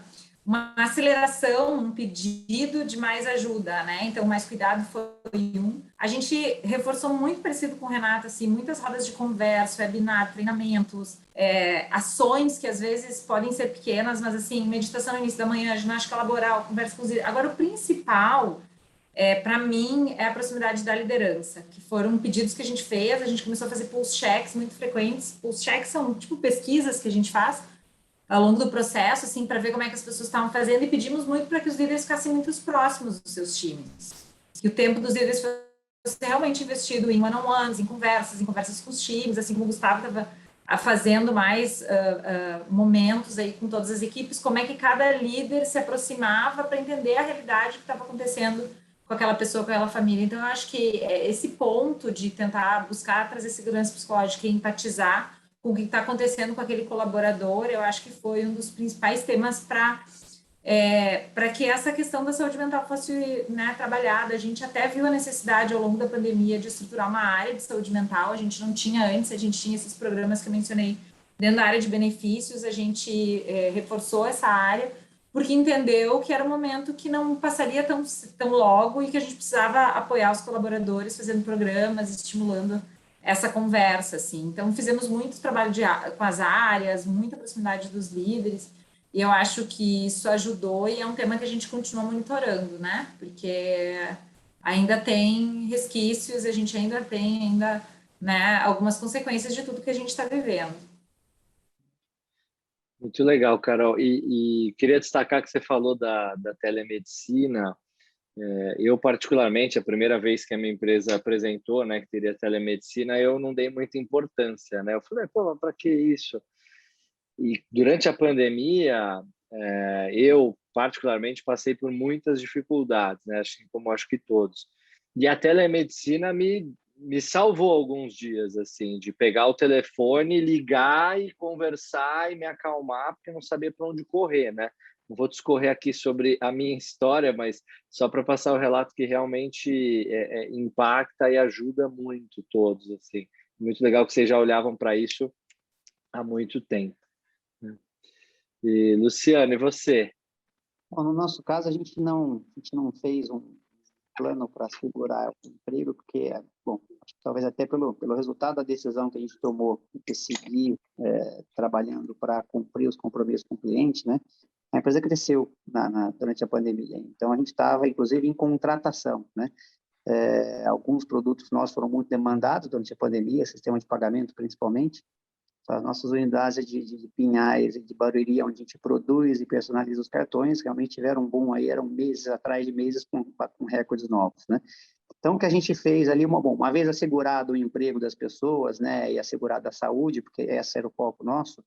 aceleração, um pedido de mais ajuda, né? Então, Mais Cuidado foi um. A gente reforçou muito parecido com o Renato, assim, muitas rodas de conversa, webinar, treinamentos, ações que às vezes podem ser pequenas, mas assim, meditação no início da manhã, ginástica laboral, conversa com os... Agora, o principal, para mim, é a proximidade da liderança, que foram pedidos que a gente fez, a gente começou a fazer pulse checks muito frequentes. Pulse checks são tipo pesquisas que a gente faz ao longo do processo, assim, para ver como é que as pessoas estavam fazendo, e pedimos muito para que os líderes ficassem muito próximos dos seus times. Que o tempo dos líderes fosse realmente investido em one-on-ones, em conversas com os times, assim como o Gustavo estava fazendo mais momentos aí com todas as equipes, como é que cada líder se aproximava para entender a realidade que estava acontecendo com aquela pessoa, com aquela família. Então, eu acho que esse ponto de tentar buscar trazer segurança psicológica e empatizar com o que está acontecendo com aquele colaborador, eu acho que foi um dos principais temas para que essa questão da saúde mental fosse, né, trabalhada. A gente até viu a necessidade ao longo da pandemia de estruturar uma área de saúde mental. A gente não tinha antes, a gente tinha esses programas que eu mencionei dentro da área de benefícios, a gente reforçou essa área, porque entendeu que era um momento que não passaria tão logo e que a gente precisava apoiar os colaboradores fazendo programas, estimulando essa conversa, assim. Então, fizemos muito trabalho com as áreas, muita proximidade dos líderes, e eu acho que isso ajudou e é um tema que a gente continua monitorando, né? Porque ainda tem resquícios, a gente ainda tem, né, algumas consequências de tudo que a gente está vivendo. Muito legal, Carol. E queria destacar que você falou da telemedicina. Eu, particularmente, a primeira vez que a minha empresa apresentou, né, que teria telemedicina, eu não dei muita importância, né? Eu falei, pô, para que isso? E durante a pandemia, eu, particularmente, passei por muitas dificuldades, né? Acho que todos. E a telemedicina me salvou alguns dias, assim, de pegar o telefone, ligar e conversar e me acalmar, porque eu não sabia para onde correr, né? Não vou discorrer aqui sobre a minha história, mas só para passar o relato que realmente impacta e ajuda muito todos, assim. Muito legal que vocês já olhavam para isso há muito tempo. E, Luciano, e você? Bom, no nosso caso, a gente não fez um plano para segurar o emprego, porque, bom, acho que talvez até pelo resultado da decisão que a gente tomou de seguir trabalhando para cumprir os compromissos com o cliente, né? A empresa cresceu durante a pandemia. Então, a gente estava, inclusive, em contratação, né? Alguns produtos nossos foram muito demandados durante a pandemia, sistema de pagamento, principalmente. As nossas unidades de Pinhais e de Barueri, onde a gente produz e personaliza os cartões, realmente tiveram um boom aí, eram meses atrás de meses com recordes novos, né? Então, o que a gente fez ali, uma vez assegurado o emprego das pessoas, né, e assegurado a saúde, porque esse era o foco nosso,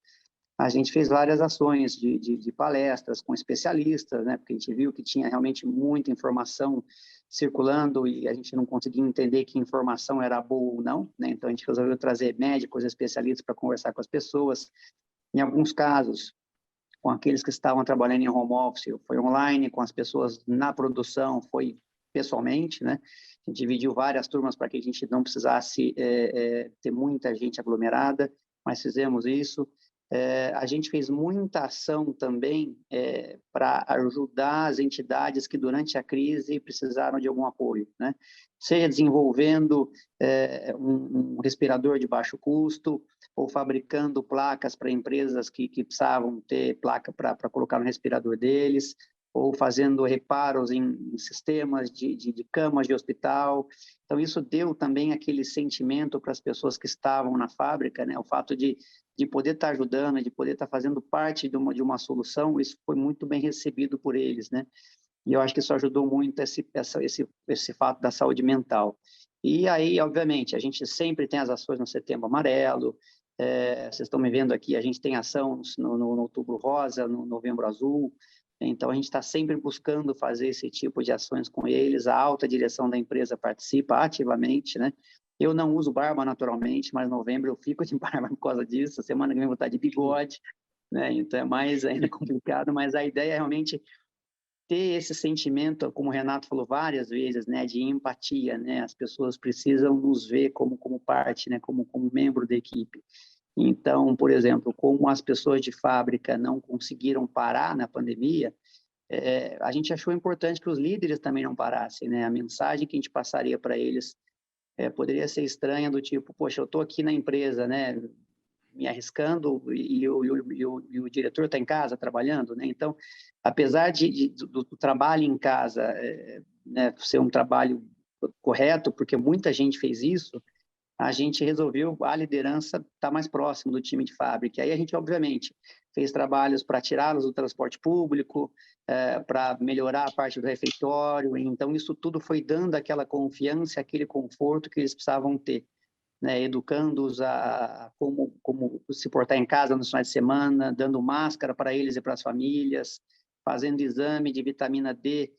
a gente fez várias ações de palestras com especialistas, né, porque a gente viu que tinha realmente muita informação circulando e a gente não conseguia entender que informação era boa ou não, né? Então a gente resolveu trazer médicos especialistas para conversar com as pessoas. Em alguns casos, com aqueles que estavam trabalhando em home office, foi online, com as pessoas na produção, foi pessoalmente, né? A gente dividiu várias turmas para que a gente não precisasse ter muita gente aglomerada, mas fizemos isso. A gente fez muita ação também para ajudar as entidades que durante a crise precisaram de algum apoio, né? Seja desenvolvendo um respirador de baixo custo ou fabricando placas para empresas que precisavam ter placa para colocar no respirador deles, ou fazendo reparos em sistemas de camas de hospital. Então, isso deu também aquele sentimento para as pessoas que estavam na fábrica, né? O fato de poder estar ajudando, de poder estar fazendo parte de uma solução, isso foi muito bem recebido por eles, né? E eu acho que isso ajudou muito esse fato da saúde mental. E aí, obviamente, a gente sempre tem as ações no Setembro Amarelo, vocês estão me vendo aqui, a gente tem ação no Outubro Rosa, no Novembro Azul. Então, a gente está sempre buscando fazer esse tipo de ações com eles. A alta direção da empresa participa ativamente, né? Eu não uso barba naturalmente, mas em novembro eu fico de barba por causa disso. Semana que vem eu vou estar de bigode, né? Então, é mais ainda complicado, mas a ideia é realmente ter esse sentimento, como o Renato falou várias vezes, né, de empatia, né? As pessoas precisam nos ver como parte, né, como membro da equipe. Então, por exemplo, como as pessoas de fábrica não conseguiram parar na pandemia, a gente achou importante que os líderes também não parassem, né? A mensagem que a gente passaria para eles poderia ser estranha, do tipo, poxa, eu estou aqui na empresa, né, me arriscando e o diretor está em casa trabalhando, né? Então, apesar do trabalho em casa né, ser um trabalho correto, porque muita gente fez isso, a gente resolveu a liderança estar mais próximo do time de fábrica. Aí a gente, obviamente, fez trabalhos para tirá-los do transporte público, para melhorar a parte do refeitório. Então, isso tudo foi dando aquela confiança, aquele conforto que eles precisavam ter. né, educando-os a como se portar em casa nos finais de semana, dando máscara para eles e para as famílias, fazendo exame de vitamina D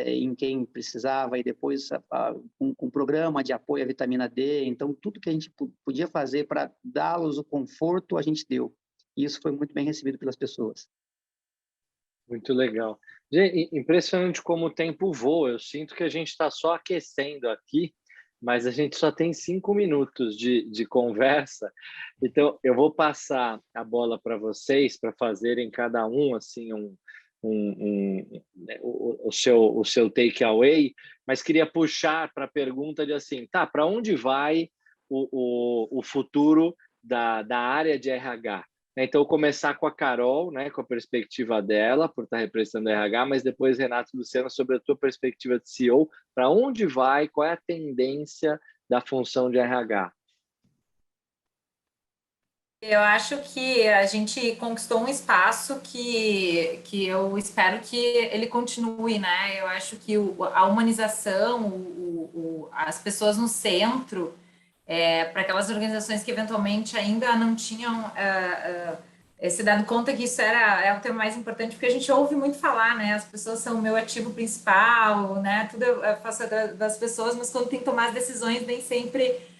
em quem precisava, e depois um programa de apoio à vitamina D. Então, tudo que a gente podia fazer para dá-los o conforto, a gente deu. E isso foi muito bem recebido pelas pessoas. Muito legal. Gente, impressionante como o tempo voa. Eu sinto que a gente está só aquecendo aqui, mas a gente só tem 5 minutos de conversa. Então, eu vou passar a bola para vocês, para fazerem cada um assim o seu takeaway, mas queria puxar para a pergunta de assim, tá, para onde vai o futuro da área de RH? Então, começar com a Carol, né, com a perspectiva dela, por estar representando a RH, mas depois, Renato e Luciano, sobre a tua perspectiva de CEO, para onde vai, qual é a tendência da função de RH? Eu acho que a gente conquistou um espaço que eu espero que ele continue, né? Eu acho que a humanização, as pessoas no centro, para aquelas organizações que eventualmente ainda não tinham se dado conta que isso é o tema mais importante, porque a gente ouve muito falar, né? As pessoas são o meu ativo principal, né? Tudo eu faço das pessoas, mas quando tem que tomar as decisões, nem sempre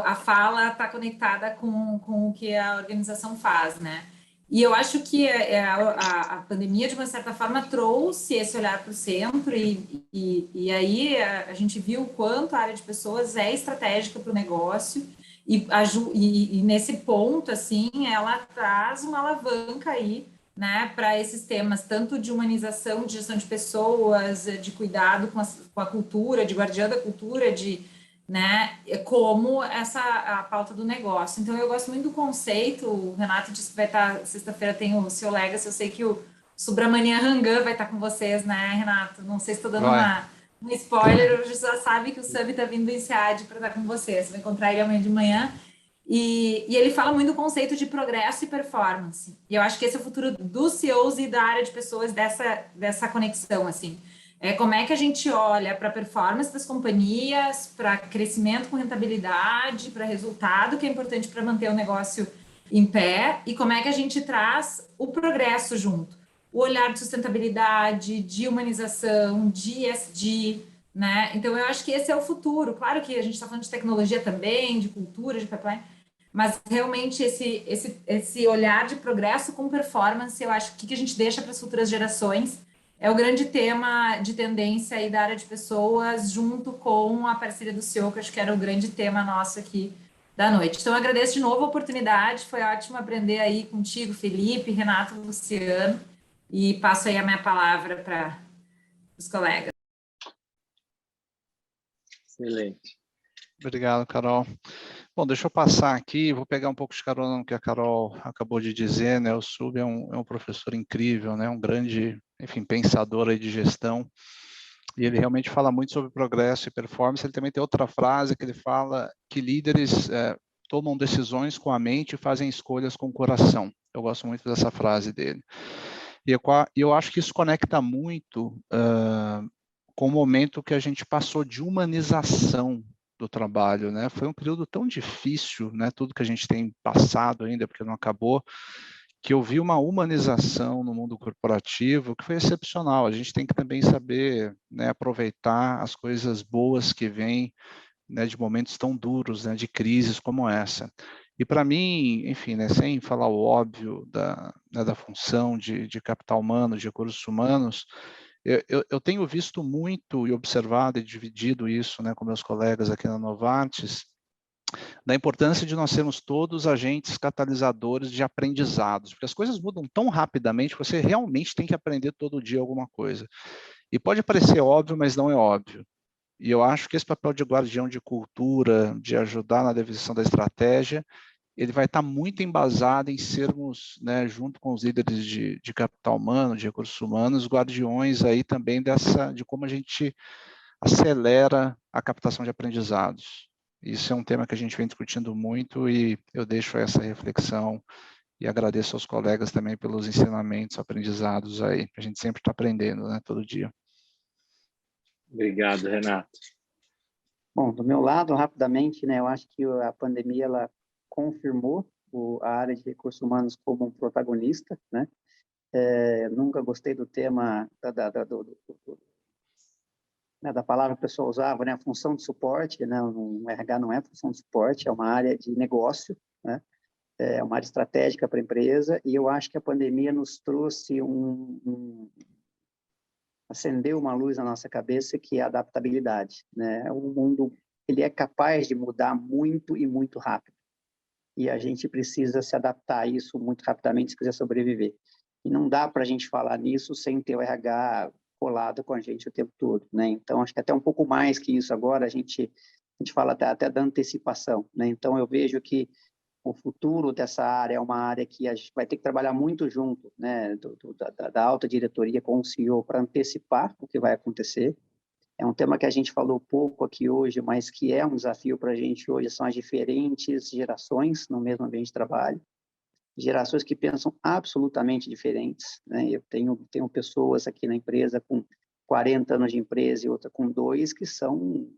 a fala está conectada com o que a organização faz, né? E eu acho que a pandemia, de uma certa forma, trouxe esse olhar para o centro, e aí a gente viu o quanto a área de pessoas é estratégica para o negócio, e nesse ponto, assim, ela traz uma alavanca aí, né, para esses temas, tanto de humanização, de gestão de pessoas, de cuidado com a cultura, de guardiã da cultura, né, como a pauta do negócio. Então, eu gosto muito do conceito. O Renato disse que vai estar, sexta-feira tem o seu Legacy, eu sei que o Subramanian Rangan vai estar com vocês, né, Renato? Não sei se estou dando um spoiler, hoje já sabe que o Sub está vindo em SEAD para estar com vocês. Você vai encontrar ele amanhã de manhã. E ele fala muito do conceito de progresso e performance. E eu acho que esse é o futuro dos CEOs e da área de pessoas, dessa conexão, assim. Como é que a gente olha para a performance das companhias, para crescimento com rentabilidade, para resultado, que é importante para manter o negócio em pé, e como é que a gente traz o progresso junto. O olhar de sustentabilidade, de humanização, de ESG, né? Então, eu acho que esse é o futuro. Claro que a gente está falando de tecnologia também, de cultura, de pipeline, mas realmente esse olhar de progresso com performance, eu acho que a gente deixa para as futuras gerações é o grande tema de tendência aí da área de pessoas, junto com a parceria do CEO, que acho que era o grande tema nosso aqui da noite. Então, eu agradeço de novo a oportunidade, foi ótimo aprender aí contigo, Felipe, Renato, Luciano, e passo aí a minha palavra para os colegas. Excelente. Obrigado, Carol. Bom, deixa eu passar aqui, vou pegar um pouco de carona no que a Carol acabou de dizer, né? O Sub é um professor incrível, né? Um grande, enfim, pensador aí de gestão, e ele realmente fala muito sobre progresso e performance. Ele também tem outra frase que ele fala que líderes tomam decisões com a mente e fazem escolhas com o coração. Eu gosto muito dessa frase dele. E eu acho que isso conecta muito com o momento que a gente passou de humanização do trabalho, né? Foi um período tão difícil, né? Tudo que a gente tem passado ainda, porque não acabou, que eu vi uma humanização no mundo corporativo que foi excepcional. A gente tem que também saber, né, aproveitar as coisas boas que vêm, né, de momentos tão duros, né, de crises como essa. E para mim, enfim, né, sem falar o óbvio da função de capital humano, de recursos humanos, eu tenho visto muito e observado e dividido isso, né, com meus colegas aqui na Novartis, da importância de nós sermos todos agentes catalisadores de aprendizados, porque as coisas mudam tão rapidamente que você realmente tem que aprender todo dia alguma coisa. E pode parecer óbvio, mas não é óbvio. E eu acho que esse papel de guardião de cultura, de ajudar na definição da estratégia, ele vai estar muito embasado em sermos, né, junto com os líderes de capital humano, de recursos humanos, guardiões aí também de como a gente acelera a captação de aprendizados. Isso é um tema que a gente vem discutindo muito e eu deixo essa reflexão e agradeço aos colegas também pelos ensinamentos, aprendizados aí. A gente sempre está aprendendo, né, todo dia. Obrigado, Renato. Bom, do meu lado, rapidamente, né, eu acho que a pandemia ela confirmou a área de recursos humanos como um protagonista, né? Nunca gostei do tema né, da palavra que o pessoal usava, né, a função de suporte, né, o RH não é função de suporte, é uma área de negócio, né? É uma área estratégica para a empresa, e eu acho que a pandemia nos trouxe acendeu uma luz na nossa cabeça, que é a adaptabilidade, né? O mundo, ele é capaz de mudar muito e muito rápido, e a gente precisa se adaptar a isso muito rapidamente se quiser sobreviver. E não dá para a gente falar nisso sem ter o RH colado com a gente o tempo todo, né? Então, acho que até um pouco mais que isso agora, a gente fala até da antecipação, né? Então, eu vejo que o futuro dessa área é uma área que a gente vai ter que trabalhar muito junto, né, da alta diretoria com o CEO para antecipar o que vai acontecer. É um tema que a gente falou pouco aqui hoje, mas que é um desafio para a gente hoje, são as diferentes gerações no mesmo ambiente de trabalho, gerações que pensam absolutamente diferentes, né? Eu tenho pessoas aqui na empresa com 40 anos de empresa e outra com 2, que são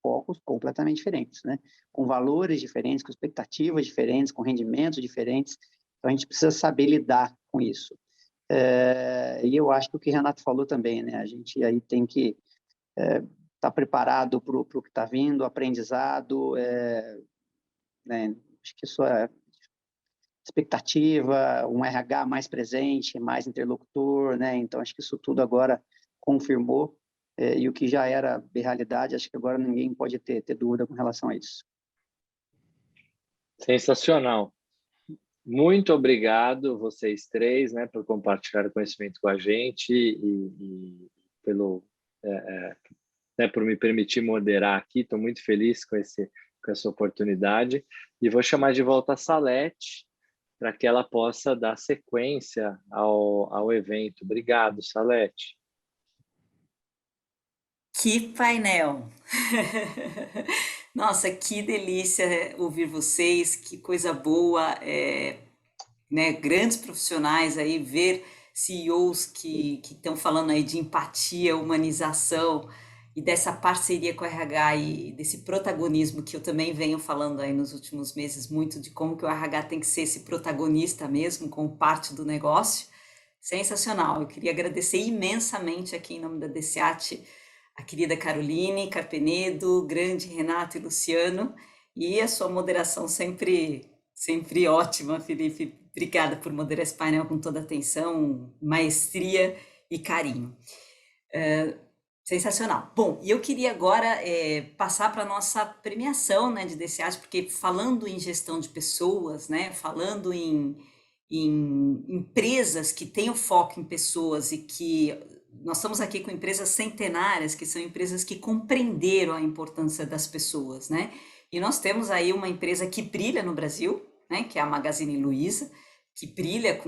focos completamente diferentes, né? Com valores diferentes, com expectativas diferentes, com rendimentos diferentes. Então, a gente precisa saber lidar com isso. E eu acho que o que o Renato falou também, né? A gente aí tem que estar preparado para o que está vindo, aprendizado, né? Acho que isso é expectativa, um RH mais presente, mais interlocutor, né? Então, acho que isso tudo agora confirmou, e o que já era realidade, acho que agora ninguém pode ter dúvida com relação a isso. Sensacional. Muito obrigado, vocês três, né, por compartilhar o conhecimento com a gente e pelo, né, por me permitir moderar aqui. Estou muito feliz com essa oportunidade. E vou chamar de volta a Salete para que ela possa dar sequência ao evento. Obrigado, Salete. Que painel! Nossa, que delícia ouvir vocês, que coisa boa, né, grandes profissionais aí, ver CEOs que estão falando aí de empatia, humanização e dessa parceria com a RH e desse protagonismo que eu também venho falando aí nos últimos meses muito de como que o RH tem que ser esse protagonista mesmo, como parte do negócio. Sensacional! Eu queria agradecer imensamente aqui em nome da DCAT a querida Caroline Carpenedo, grande Renato e Luciano, e a sua moderação sempre ótima, Felipe. Obrigada por moderar esse painel com toda atenção, maestria e carinho. Sensacional. Bom, e eu queria agora passar para a nossa premiação, né, de DCAT, porque falando em gestão de pessoas, né, falando em empresas que têm o foco em pessoas e que nós estamos aqui com empresas centenárias, que são empresas que compreenderam a importância das pessoas, né? E nós temos aí uma empresa que brilha no Brasil, né? Que é a Magazine Luiza, que brilha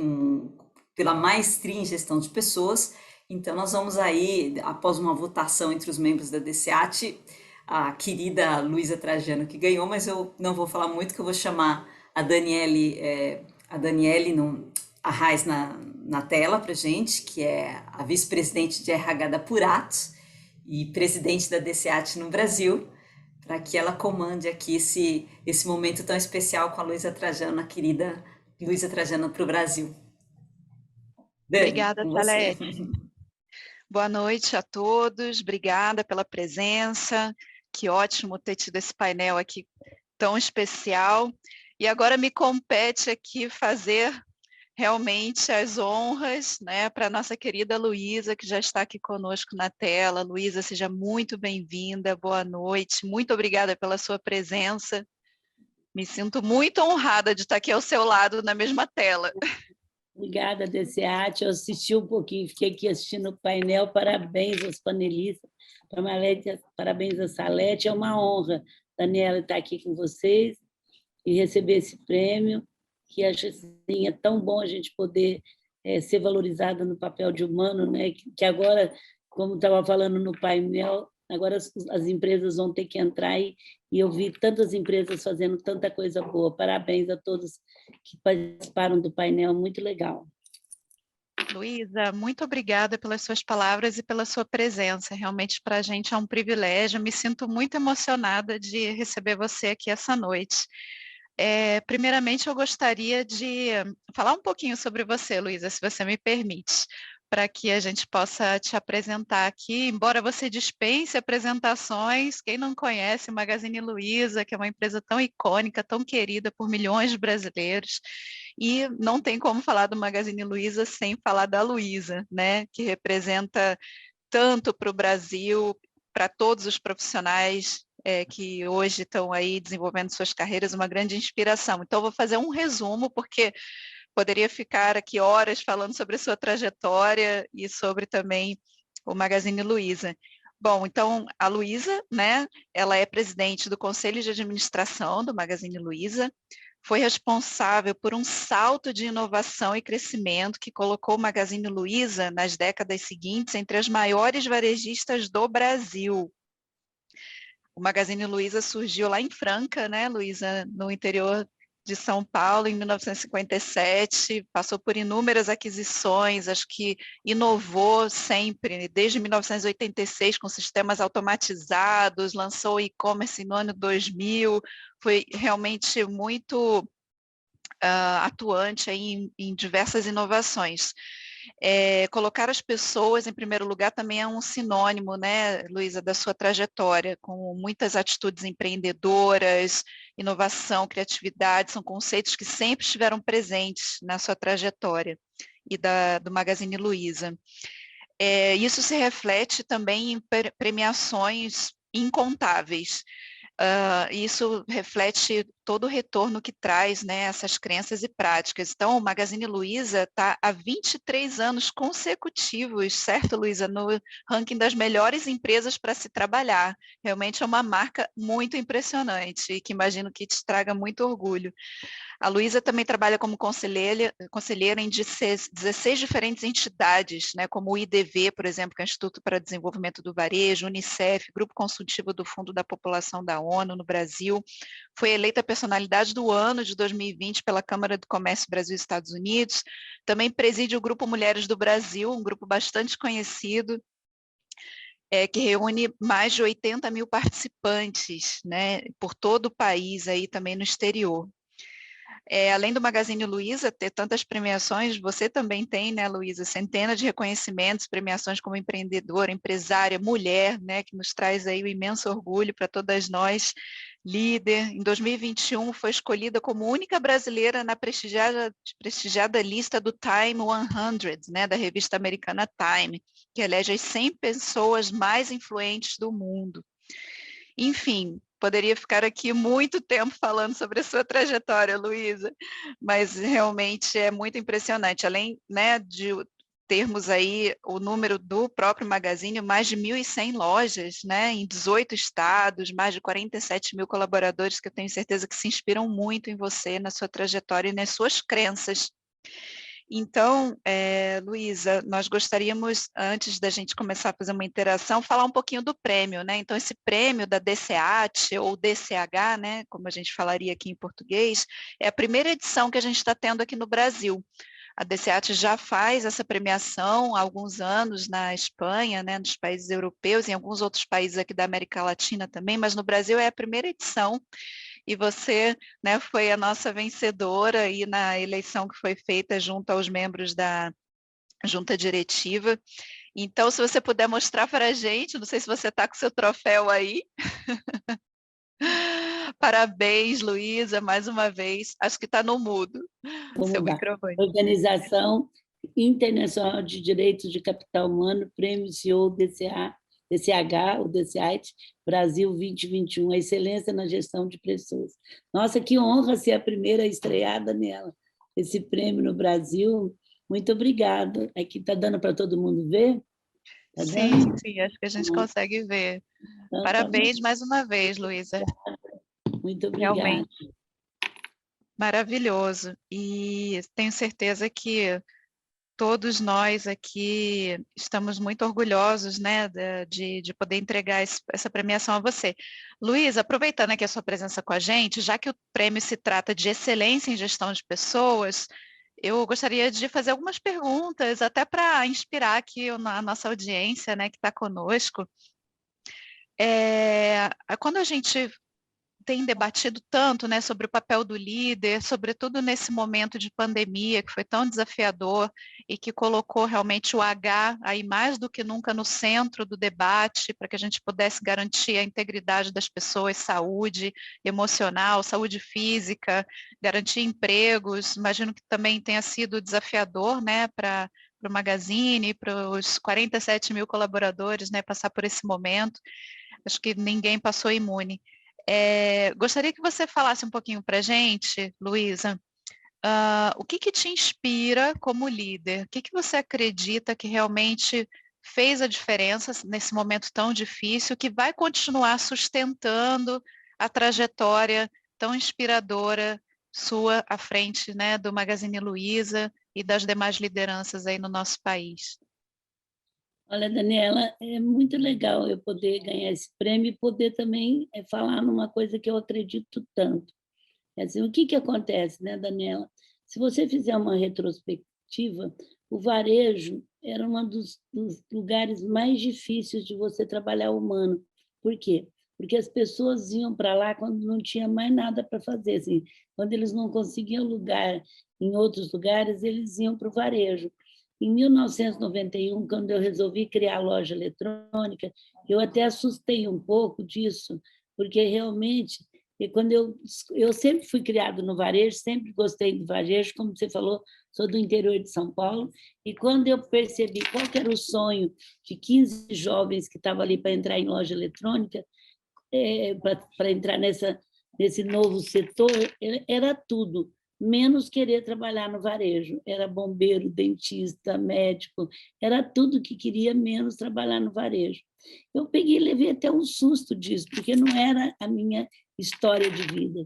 pela maestria em gestão de pessoas. Então, nós vamos aí, após uma votação entre os membros da DCAT, a querida Luiza Trajano que ganhou, mas eu não vou falar muito, que eu vou chamar a Daniele Arraes na tela para gente, que é a vice-presidente de RH da Puratos e presidente da DCAT no Brasil, para que ela comande aqui esse momento tão especial com a Luiza Trajano, a querida Luiza Trajano para o Brasil. Dani, obrigada, Salete. Boa noite a todos, obrigada pela presença, que ótimo ter tido esse painel aqui tão especial. E agora me compete aqui fazer realmente as honras, né, para a nossa querida Luiza, que já está aqui conosco na tela. Luiza, seja muito bem-vinda, boa noite, muito obrigada pela sua presença. Me sinto muito honrada de estar aqui ao seu lado na mesma tela. Obrigada, DCAT. Eu assisti um pouquinho, fiquei aqui assistindo o painel. Parabéns aos panelistas, parabéns a Salete. É uma honra, Daniela, estar aqui com vocês e receber esse prêmio, que acho assim, é tão bom a gente poder ser valorizada no papel de humano, né? Que agora, como estava falando no painel, agora as empresas vão ter que entrar e eu vi tantas empresas fazendo tanta coisa boa. Parabéns a todos que participaram do painel, muito legal. Luísa, muito obrigada pelas suas palavras e pela sua presença. Realmente para a gente é um privilégio. Me sinto muito emocionada de receber você aqui essa noite. Primeiramente, eu gostaria de falar um pouquinho sobre você, Luísa, se você me permite, para que a gente possa te apresentar aqui. Embora você dispense apresentações, quem não conhece o Magazine Luiza, que é uma empresa tão icônica, tão querida por milhões de brasileiros, e não tem como falar do Magazine Luiza sem falar da Luísa, né, que representa tanto para o Brasil, para todos os profissionais que hoje estão aí desenvolvendo suas carreiras, uma grande inspiração. Então, vou fazer um resumo, porque poderia ficar aqui horas falando sobre a sua trajetória e sobre também o Magazine Luiza. Bom, então, a Luísa, né, ela é presidente do Conselho de Administração do Magazine Luiza, foi responsável por um salto de inovação e crescimento que colocou o Magazine Luiza nas décadas seguintes entre as maiores varejistas do Brasil. O Magazine Luiza surgiu lá em Franca, né, Luísa, no interior de São Paulo, em 1957, passou por inúmeras aquisições, acho que inovou sempre, desde 1986, com sistemas automatizados, lançou o e-commerce no ano 2000, foi realmente muito atuante aí em diversas inovações. Colocar as pessoas em primeiro lugar também é um sinônimo, né, Luísa, da sua trajetória, com muitas atitudes empreendedoras, inovação, criatividade, são conceitos que sempre estiveram presentes na sua trajetória e do Magazine Luiza. Isso se reflete também em premiações incontáveis. Isso reflete todo o retorno que traz, né, essas crenças e práticas. Então, o Magazine Luiza está há 23 anos consecutivos, certo, Luísa, no ranking das melhores empresas para se trabalhar. Realmente é uma marca muito impressionante e que imagino que te traga muito orgulho. A Luísa também trabalha como conselheira em 16 diferentes entidades, né, como o IDV, por exemplo, que é o Instituto para o Desenvolvimento do Varejo, Unicef, Grupo Consultivo do Fundo da População da ONU no Brasil. Foi eleita personalidade do ano de 2020 pela Câmara do Comércio Brasil e Estados Unidos. Também preside o Grupo Mulheres do Brasil, um grupo bastante conhecido, que reúne mais de 80 mil participantes, né, por todo o país, aí também no exterior. Além do Magazine Luiza ter tantas premiações, você também tem, né, Luísa, centenas de reconhecimentos, premiações como empreendedora, empresária, mulher, né, que nos traz aí o imenso orgulho para todas nós, líder. Em 2021 foi escolhida como única brasileira na prestigiada lista do Time 100, né, da revista americana Time, que elege as 100 pessoas mais influentes do mundo. Enfim, poderia ficar aqui muito tempo falando sobre a sua trajetória, Luísa, mas realmente é muito impressionante. Além, né, de termos aí o número do próprio Magazine, mais de 1.100 lojas, né, em 18 estados, mais de 47 mil colaboradores que eu tenho certeza que se inspiram muito em você, na sua trajetória e nas suas crenças. Então, Luísa, nós gostaríamos, antes da gente começar a fazer uma interação, falar um pouquinho do prêmio, né? Então, esse prêmio da DCAT, ou DCH, né, como a gente falaria aqui em português, é a primeira edição que a gente está tendo aqui no Brasil. A DCAT já faz essa premiação há alguns anos na Espanha, né, nos países europeus, em alguns outros países aqui da América Latina também, mas no Brasil é a primeira edição. E você, né, foi a nossa vencedora aí na eleição que foi feita junto aos membros da junta diretiva. Então, se você puder mostrar para a gente, não sei se você está com seu troféu aí. Parabéns, Luísa, mais uma vez. Acho que está no mudo. Seu microfone. Organização Internacional de Direitos de Capital Humano, Prêmio CEO DCH, o DCH, Brasil 2021, a excelência na gestão de pessoas. Nossa, que honra ser a primeira estreada nela, esse prêmio no Brasil. Muito obrigada. Aqui está dando para todo mundo ver? Tá sim, sim, acho que a gente consegue ver. Então, parabéns mais uma vez, Luísa. Muito obrigada. Realmente. Maravilhoso. E tenho certeza que todos nós aqui estamos muito orgulhosos, né, de poder entregar essa premiação a você. Luísa, aproveitando aqui a sua presença com a gente, já que o prêmio se trata de excelência em gestão de pessoas, Eu gostaria de fazer algumas perguntas, até para inspirar aqui a nossa audiência, né, que está conosco. Quando a gente tem debatido tanto, né, sobre o papel do líder, sobretudo nesse momento de pandemia que foi tão desafiador e que colocou realmente o H aí mais do que nunca no centro do debate, para que a gente pudesse garantir a integridade das pessoas, saúde emocional, saúde física, garantir empregos. Imagino que também tenha sido desafiador, né, para o Magazine, para os 47 mil colaboradores, né, passar por esse momento. Acho que ninguém passou imune. Gostaria que você falasse um pouquinho para a gente, Luísa, o que te inspira como líder? O que você acredita que realmente fez a diferença nesse momento tão difícil, que vai continuar sustentando a trajetória tão inspiradora sua à frente, né, do Magazine Luiza e das demais lideranças aí no nosso país? Olha, Daniela, é muito legal eu poder ganhar esse prêmio e poder também falar numa coisa que eu acredito tanto. Assim, o que acontece, né, Daniela? Se você fizer uma retrospectiva, o varejo era um dos lugares mais difíceis de você trabalhar o humano. Por quê? Porque as pessoas iam para lá quando não tinha mais nada para fazer. Assim, quando eles não conseguiam lugar em outros lugares, eles iam para o varejo. Em 1991, quando eu resolvi criar a loja eletrônica, eu até assustei um pouco disso, porque realmente, quando eu sempre fui criado no varejo, sempre gostei do varejo, como você falou, sou do interior de São Paulo, e quando eu percebi qual era o sonho de 15 jovens que estavam ali para entrar em loja eletrônica, para entrar nesse novo setor, era tudo, menos querer trabalhar no varejo. Era bombeiro, dentista, médico, era tudo que queria, menos trabalhar no varejo. Eu peguei e levei até um susto disso, porque não era a minha história de vida.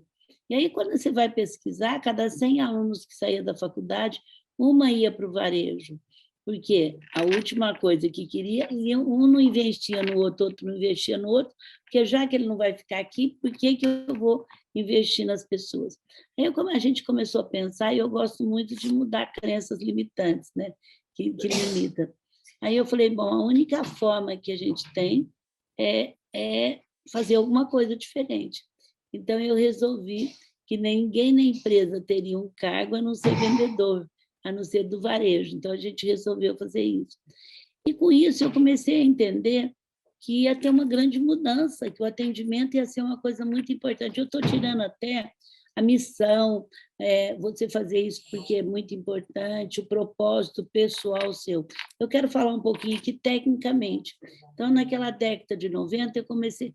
E aí, quando você vai pesquisar, cada 100 alunos que saíam da faculdade, uma ia para o varejo, porque a última coisa que queria, um não investia no outro, outro não investia no outro, porque já que ele não vai ficar aqui, por que eu vou investir nas pessoas? Aí, como a gente começou a pensar, e eu gosto muito de mudar crenças limitantes, né? que limita. Aí eu falei, bom, a única forma que a gente tem é fazer alguma coisa diferente. Então, eu resolvi que ninguém na empresa teria um cargo a não ser vendedor, a não ser do varejo. Então, a gente resolveu fazer isso. E, com isso, eu comecei a entender que ia ter uma grande mudança, que o atendimento ia ser uma coisa muito importante. Eu estou tirando até a missão, você fazer isso porque é muito importante, o propósito pessoal seu. Eu quero falar um pouquinho aqui tecnicamente. Então, naquela década de 90, eu comecei...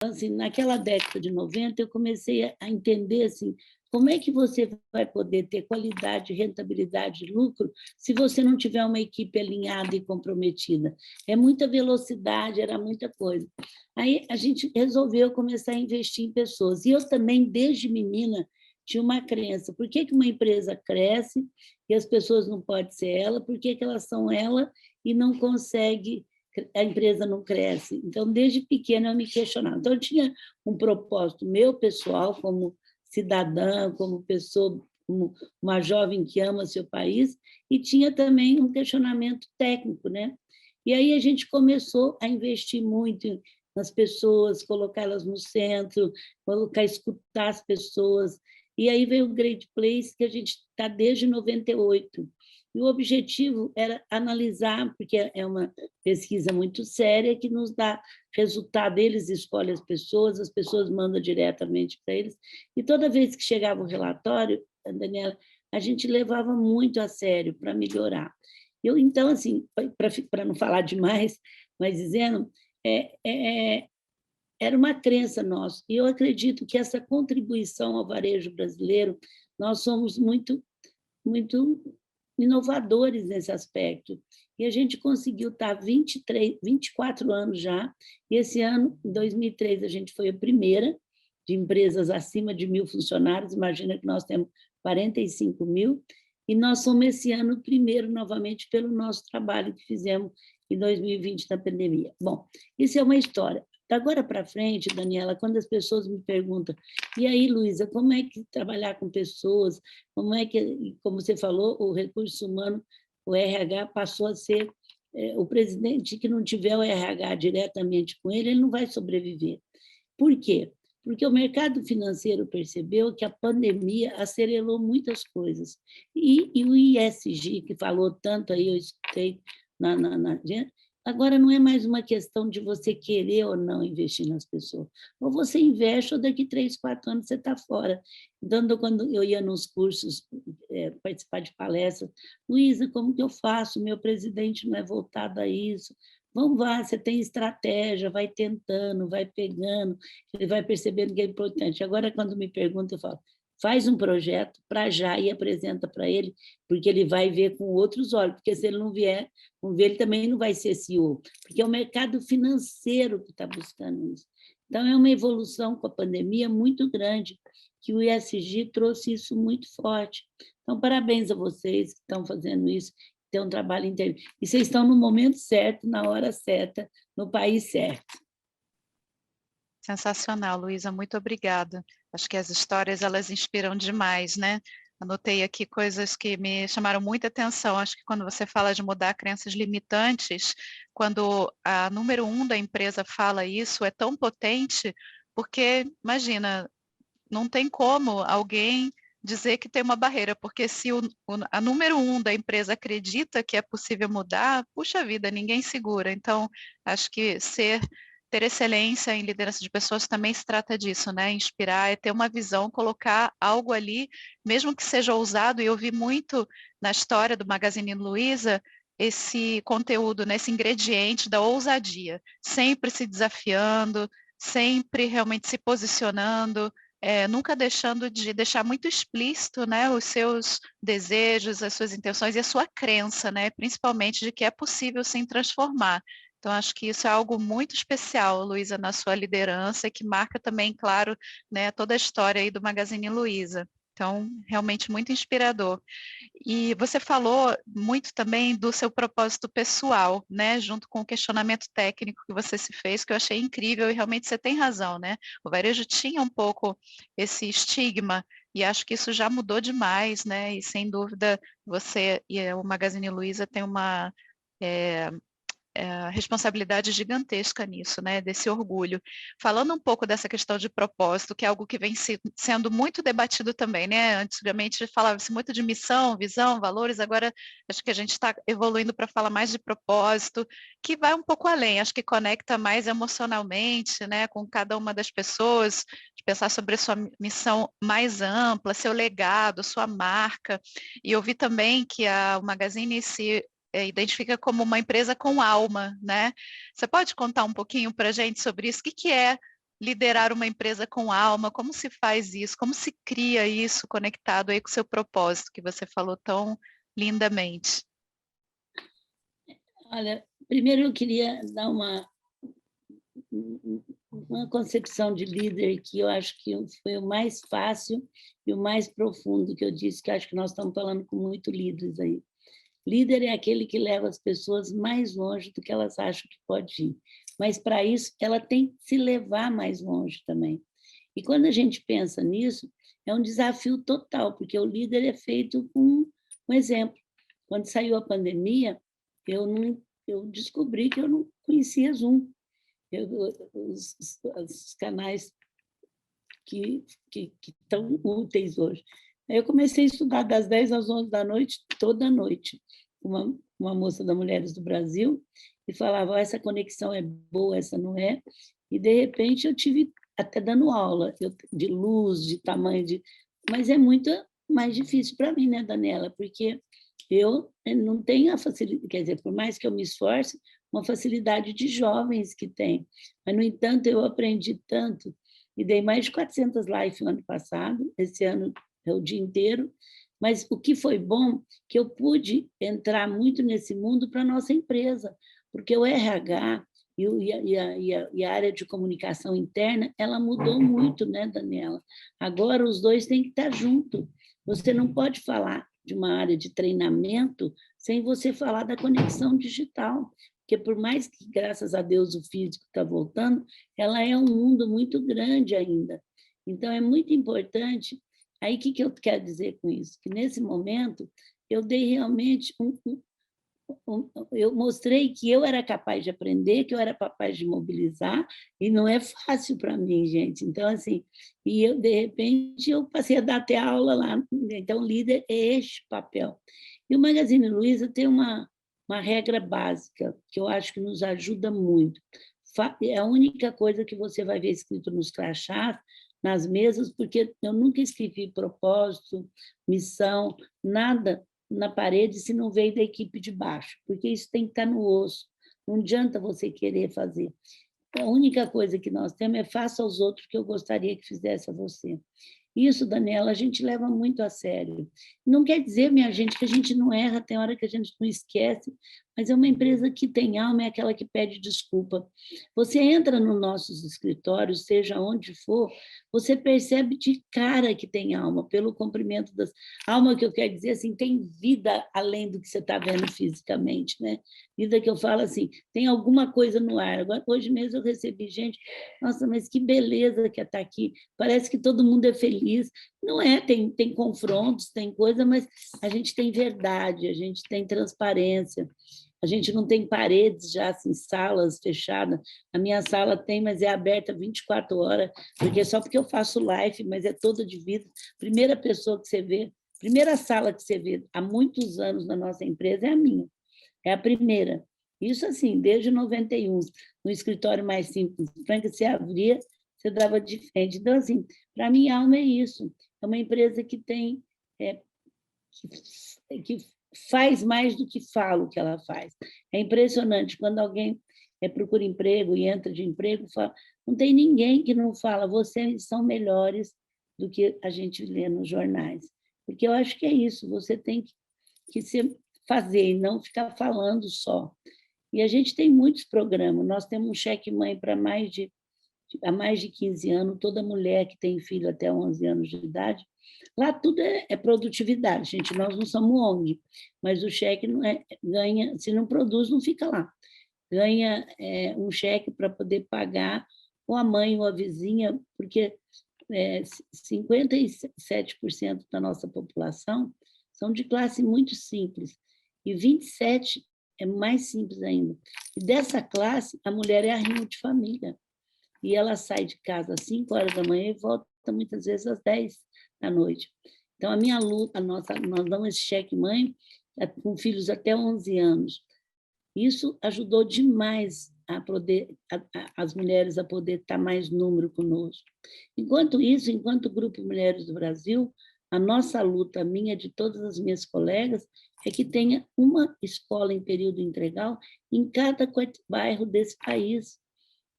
Assim, naquela década de 90, eu comecei a entender assim, como é que você vai poder ter qualidade, rentabilidade e lucro se você não tiver uma equipe alinhada e comprometida? É muita velocidade, era muita coisa. Aí a gente resolveu começar a investir em pessoas. E eu também, desde menina, tinha uma crença. Por que uma empresa cresce e as pessoas não podem ser ela? Por que elas são ela e não conseguem... a empresa não cresce. Então, desde pequena, eu me questionava. Então, eu tinha um propósito meu, pessoal, como cidadã, como pessoa, como uma jovem que ama seu país, e tinha também um questionamento técnico, né? E aí a gente começou a investir muito nas pessoas, colocá-las no centro, escutar as pessoas. E aí veio o Great Place, que a gente está desde 98. E o objetivo era analisar, porque é uma pesquisa muito séria, que nos dá resultado, eles escolhem as pessoas mandam diretamente para eles, e toda vez que chegava o relatório, Daniela, a gente levava muito a sério para melhorar. Então, assim, para não falar demais, mas dizendo, era uma crença nossa, e eu acredito que essa contribuição ao varejo brasileiro, nós somos muito inovadores nesse aspecto. E a gente conseguiu estar 24 anos já, e esse ano, em 2003, a gente foi a primeira de empresas acima de 1.000 funcionários, imagina que nós temos 45 mil, e nós somos esse ano o primeiro, novamente, pelo nosso trabalho que fizemos em 2020 na pandemia. Bom, isso é uma história. Da agora para frente, Daniela, quando as pessoas me perguntam, e aí, Luísa, como é que trabalhar com pessoas, como é que, como você falou, o recurso humano, o RH passou a ser o presidente que não tiver o RH diretamente com ele não vai sobreviver. Por quê? Porque o mercado financeiro percebeu que a pandemia acelerou muitas coisas. E o ISG, que falou tanto aí, eu escutei agora não é mais uma questão de você querer ou não investir nas pessoas. Ou você investe, ou daqui 3, 4 anos você está fora. Então, quando eu ia nos cursos, participar de palestras, Luísa, como que eu faço? Meu presidente não é voltado a isso. Vamos lá, você tem estratégia, vai tentando, vai pegando, ele vai percebendo que é importante. Agora, quando me perguntam, eu falo, faz um projeto para já e apresenta para ele, porque ele vai ver com outros olhos, porque se ele não vier, ele também não vai ser CEO, porque é o mercado financeiro que está buscando isso. Então, é uma evolução com a pandemia muito grande, que o ESG trouxe isso muito forte. Então, parabéns a vocês que estão fazendo isso, tem um trabalho inteiro. E vocês estão no momento certo, na hora certa, no país certo. Sensacional, Luísa, muito obrigada. Acho que as histórias, elas inspiram demais, né? Anotei aqui coisas que me chamaram muita atenção. Acho que quando você fala de mudar crenças limitantes, quando a número 1 da empresa fala isso, é tão potente, porque, imagina, não tem como alguém dizer que tem uma barreira, porque se a número 1 da empresa acredita que é possível mudar, puxa vida, ninguém segura. Então, acho que ter excelência em liderança de pessoas também se trata disso, né? Inspirar, é ter uma visão, colocar algo ali, mesmo que seja ousado, e eu vi muito na história do Magazine Luiza, esse conteúdo, né, esse ingrediente da ousadia, sempre se desafiando, sempre realmente se posicionando, nunca deixando de deixar muito explícito, né, os seus desejos, as suas intenções e a sua crença, né, principalmente de que é possível sim transformar. Então, acho que isso é algo muito especial, Luísa, na sua liderança, e que marca também, claro, né, toda a história aí do Magazine Luiza. Então, realmente muito inspirador. E você falou muito também do seu propósito pessoal, né, junto com o questionamento técnico que você se fez, que eu achei incrível, e realmente você tem razão, né? O varejo tinha um pouco esse estigma, e acho que isso já mudou demais, né? E sem dúvida você e o Magazine Luiza tem uma responsabilidade gigantesca nisso, né, desse orgulho. Falando um pouco dessa questão de propósito, que é algo que vem sendo muito debatido também, né? Antigamente falava-se muito de missão, visão, valores, agora acho que a gente está evoluindo para falar mais de propósito, que vai um pouco além, acho que conecta mais emocionalmente, né, com cada uma das pessoas, de pensar sobre a sua missão mais ampla, seu legado, sua marca. E eu vi também que o Magazine se identifica como uma empresa com alma, né? Você pode contar um pouquinho para a gente sobre isso? O que é liderar uma empresa com alma? Como se faz isso? Como se cria isso conectado aí com o seu propósito, que você falou tão lindamente? Olha, primeiro eu queria dar uma concepção de líder que eu acho que foi o mais fácil e o mais profundo que eu disse, que acho que nós estamos falando com muitos líderes aí. Líder é aquele que leva as pessoas mais longe do que elas acham que pode ir. Mas, para isso, ela tem que se levar mais longe também. E quando a gente pensa nisso, é um desafio total, porque o líder é feito com um exemplo. Quando saiu a pandemia, eu descobri que eu não conhecia Zoom. Os canais que estão úteis hoje. Aí eu comecei a estudar das 10 às 11 da noite, toda noite. Uma moça da Mulheres do Brasil, e falava, oh, essa conexão é boa, essa não é. E, de repente, eu tive até dando aula de luz, de tamanho, mas é muito mais difícil para mim, né, Daniela? Porque eu não tenho a facilidade, quer dizer, por mais que eu me esforce, uma facilidade de jovens que tem. Mas, no entanto, eu aprendi tanto, e dei mais de 400 lives no ano passado, esse ano é o dia inteiro, mas o que foi bom, que eu pude entrar muito nesse mundo para a nossa empresa, porque o RH e a área de comunicação interna, ela mudou muito, né, Daniela? Agora os dois têm que estar juntos. Você não pode falar de uma área de treinamento sem você falar da conexão digital, porque por mais que, graças a Deus, o físico está voltando, ela é um mundo muito grande ainda. Então, é muito importante. Aí, o que eu quero dizer com isso? Que, nesse momento, eu dei realmente eu mostrei que eu era capaz de aprender, que eu era capaz de mobilizar, e não é fácil para mim, gente. Então, assim, e eu, de repente, eu passei a dar até aula lá. Então, líder é este papel. E o Magazine Luiza tem uma regra básica, que eu acho que nos ajuda muito. É a única coisa que você vai ver escrito nos crachás, nas mesas, porque eu nunca escrevi propósito, missão, nada na parede se não veio da equipe de baixo, porque isso tem que estar no osso. Não adianta você querer fazer. A única coisa que nós temos é faça aos outros que eu gostaria que fizesse a você. Isso, Daniela, a gente leva muito a sério. Não quer dizer, minha gente, que a gente não erra, tem hora que a gente não esquece, mas é uma empresa que tem alma, é aquela que pede desculpa. Você entra nos nossos escritórios, seja onde for, você percebe de cara que tem alma, pelo comprimento das... Alma que eu quero dizer, assim, tem vida além do que você está vendo fisicamente, né? Vida que eu falo assim, tem alguma coisa no ar. Agora, hoje mesmo eu recebi gente, nossa, mas que beleza que está aqui, parece que todo mundo é feliz. Não é, tem confrontos, tem coisa, mas a gente tem verdade, a gente tem transparência, a gente não tem paredes já, assim, salas fechadas. A minha sala tem, mas é aberta 24 horas, porque só porque eu faço live, mas é toda de vidro. Primeira pessoa que você vê, primeira sala que você vê há muitos anos na nossa empresa é a minha, é a primeira. Isso, assim, desde 91, no escritório mais simples, Franca, você abria, você dava de frente. Então, assim, para mim, a Alma é isso. É uma empresa que tem... que faz mais do que fala o que ela faz. É impressionante, quando alguém procura emprego e entra de emprego, fala, não tem ninguém que não fala, vocês são melhores do que a gente lê nos jornais. Porque eu acho que é isso, você tem que fazer e não ficar falando só. E a gente tem muitos programas, nós temos um Cheque Mãe para há mais de 15 anos, toda mulher que tem filho até 11 anos de idade. Lá tudo é produtividade, gente, nós não somos ONG, mas o cheque não ganha, se não produz, não fica lá. Ganha um cheque para poder pagar ou a mãe ou a vizinha, porque 57% da nossa população são de classe muito simples, e 27% é mais simples ainda. E dessa classe, a mulher é arrimo de família, e ela sai de casa às 5 horas da manhã e volta muitas vezes às 10 da noite. Então, a minha luta, nós damos esse cheque mãe com filhos até 11 anos. Isso ajudou demais as mulheres a poder estar mais número conosco. Enquanto isso, enquanto Grupo Mulheres do Brasil, a nossa luta, a minha, de todas as minhas colegas, é que tenha uma escola em período integral em cada bairro desse país.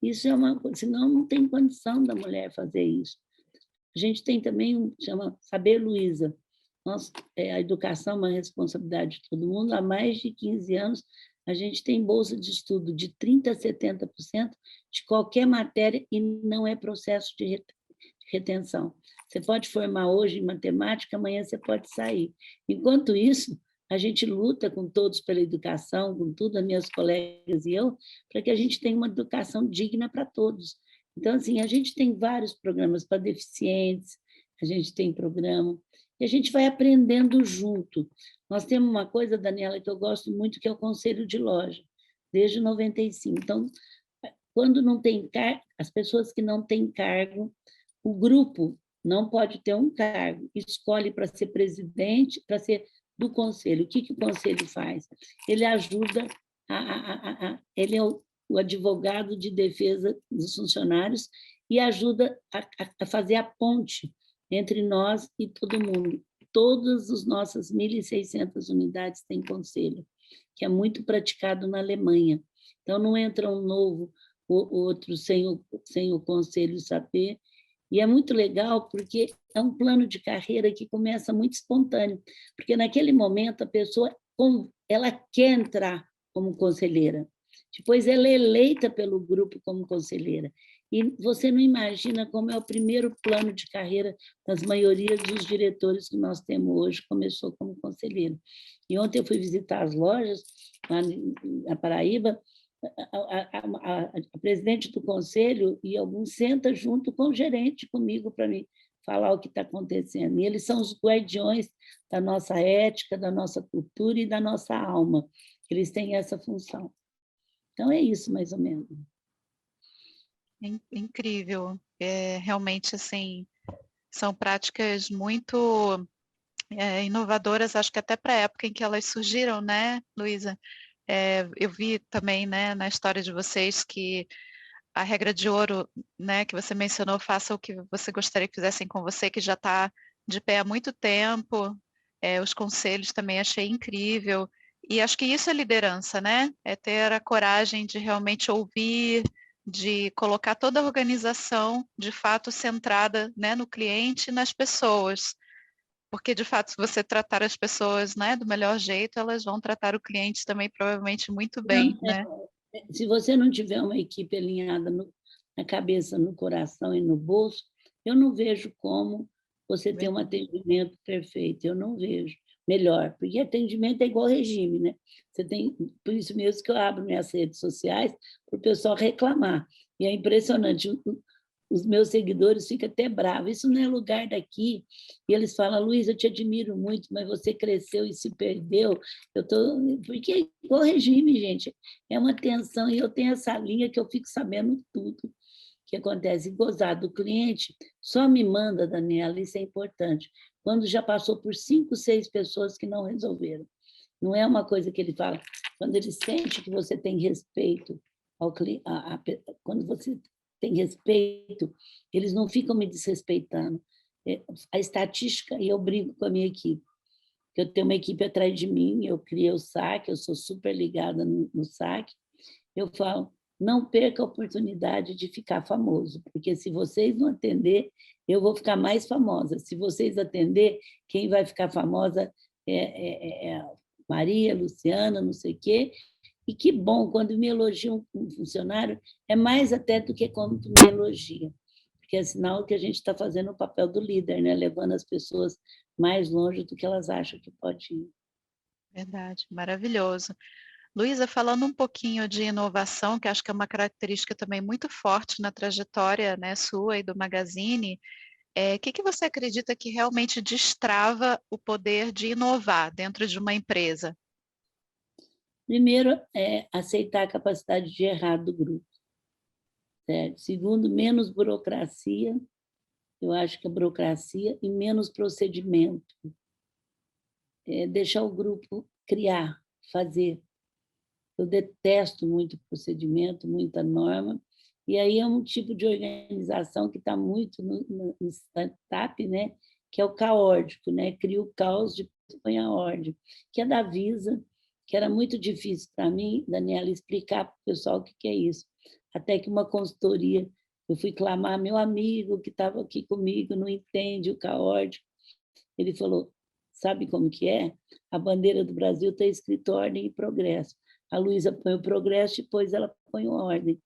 Isso é uma coisa, senão não tem condição da mulher fazer isso. A gente tem também chama Saber Luiza. A educação é uma responsabilidade de todo mundo. Há mais de 15 anos, a gente tem bolsa de estudo de 30% a 70% de qualquer matéria e não é processo de retenção. Você pode formar hoje em matemática, amanhã você pode sair. Enquanto isso, a gente luta com todos pela educação, com tudo, as minhas colegas e eu, para que a gente tenha uma educação digna para todos. Então, assim, a gente tem vários programas para deficientes, a gente tem programa, e a gente vai aprendendo junto. Nós temos uma coisa, Daniela, que eu gosto muito, que é o conselho de loja, desde 95. Então, quando não tem as pessoas que não têm cargo, o grupo não pode ter um cargo, escolhe para ser presidente, para ser do conselho. O que o conselho faz? Ele ajuda, ele é o advogado de defesa dos funcionários e ajuda a fazer a ponte entre nós e todo mundo. Todas as nossas 1.600 unidades têm conselho, que é muito praticado na Alemanha. Então, não entra um novo, outro sem o conselho saber. E é muito legal porque é um plano de carreira que começa muito espontâneo, porque naquele momento a pessoa ela quer entrar como conselheira, depois ela é eleita pelo grupo como conselheira, e você não imagina como é o primeiro plano de carreira das maiorias dos diretores que nós temos hoje, começou como conselheiro. E ontem eu fui visitar as lojas lá na Paraíba, a presidente do conselho e alguns senta junto com o gerente comigo para me falar o que está acontecendo. E eles são os guardiões da nossa ética, da nossa cultura e da nossa alma. Eles têm essa função. Então, é isso, mais ou menos. Incrível. Realmente, assim, são práticas muito inovadoras, acho que até para a época em que elas surgiram, né, Luísa? Eu vi também, né, na história de vocês que a regra de ouro, né, que você mencionou, faça o que você gostaria que fizessem com você, que já está de pé há muito tempo. Os conselhos também achei incrível. E acho que isso é liderança, né? É ter a coragem de realmente ouvir, de colocar toda a organização, de fato, centrada, né, no cliente e nas pessoas. Porque, de fato, se você tratar as pessoas, né, do melhor jeito, elas vão tratar o cliente também, provavelmente, muito bem, né? Se você não tiver uma equipe alinhada na cabeça, no coração e no bolso, eu não vejo como você ter um atendimento perfeito. Eu não vejo melhor, porque atendimento é igual regime, né? Você tem, por isso mesmo que eu abro minhas redes sociais para o pessoal reclamar. E é impressionante, os meus seguidores ficam até bravos. Isso não é lugar daqui. E eles falam, Luiz, eu te admiro muito, mas você cresceu e se perdeu. Porque é igual regime, gente. É uma tensão, e eu tenho essa linha que eu fico sabendo tudo que acontece. Gozar do cliente, só me manda, Daniela, isso é importante, quando já passou por 5, 6 pessoas que não resolveram. Não é uma coisa que ele fala. Quando ele sente que você tem respeito ao cliente, quando você tem respeito, eles não ficam me desrespeitando. A estatística, e eu brigo com a minha equipe, eu tenho uma equipe atrás de mim, eu criei o SAC, eu sou super ligada no SAC, eu falo, não perca a oportunidade de ficar famoso, porque se vocês não atender, eu vou ficar mais famosa. Se vocês atender, quem vai ficar famosa é Maria, Luciana, não sei o quê. E que bom, quando me elogiam um funcionário, é mais até do que quando me elogia, porque é sinal que a gente está fazendo o papel do líder, né? Levando as pessoas mais longe do que elas acham que pode ir. Verdade, maravilhoso. Luísa, falando um pouquinho de inovação, que acho que é uma característica também muito forte na trajetória, né, sua e do Magazine, o que você acredita que realmente destrava o poder de inovar dentro de uma empresa? Primeiro, é aceitar a capacidade de errar do grupo. Certo? Segundo, menos burocracia. Eu acho que a burocracia e menos procedimento. Deixar o grupo criar, fazer. Eu detesto muito procedimento, muita norma, e aí é um tipo de organização que está muito no startup, né? Que é o caótico, né? Cria o caos de põe a ordem, que é da Visa, que era muito difícil para mim, Daniela, explicar para o pessoal o que é isso. Até que uma consultoria, eu fui clamar, meu amigo que estava aqui comigo, não entende o caótico. Ele falou, sabe como que é? A bandeira do Brasil está escrito ordem e progresso. A Luísa põe o progresso, depois ela põe a ordem.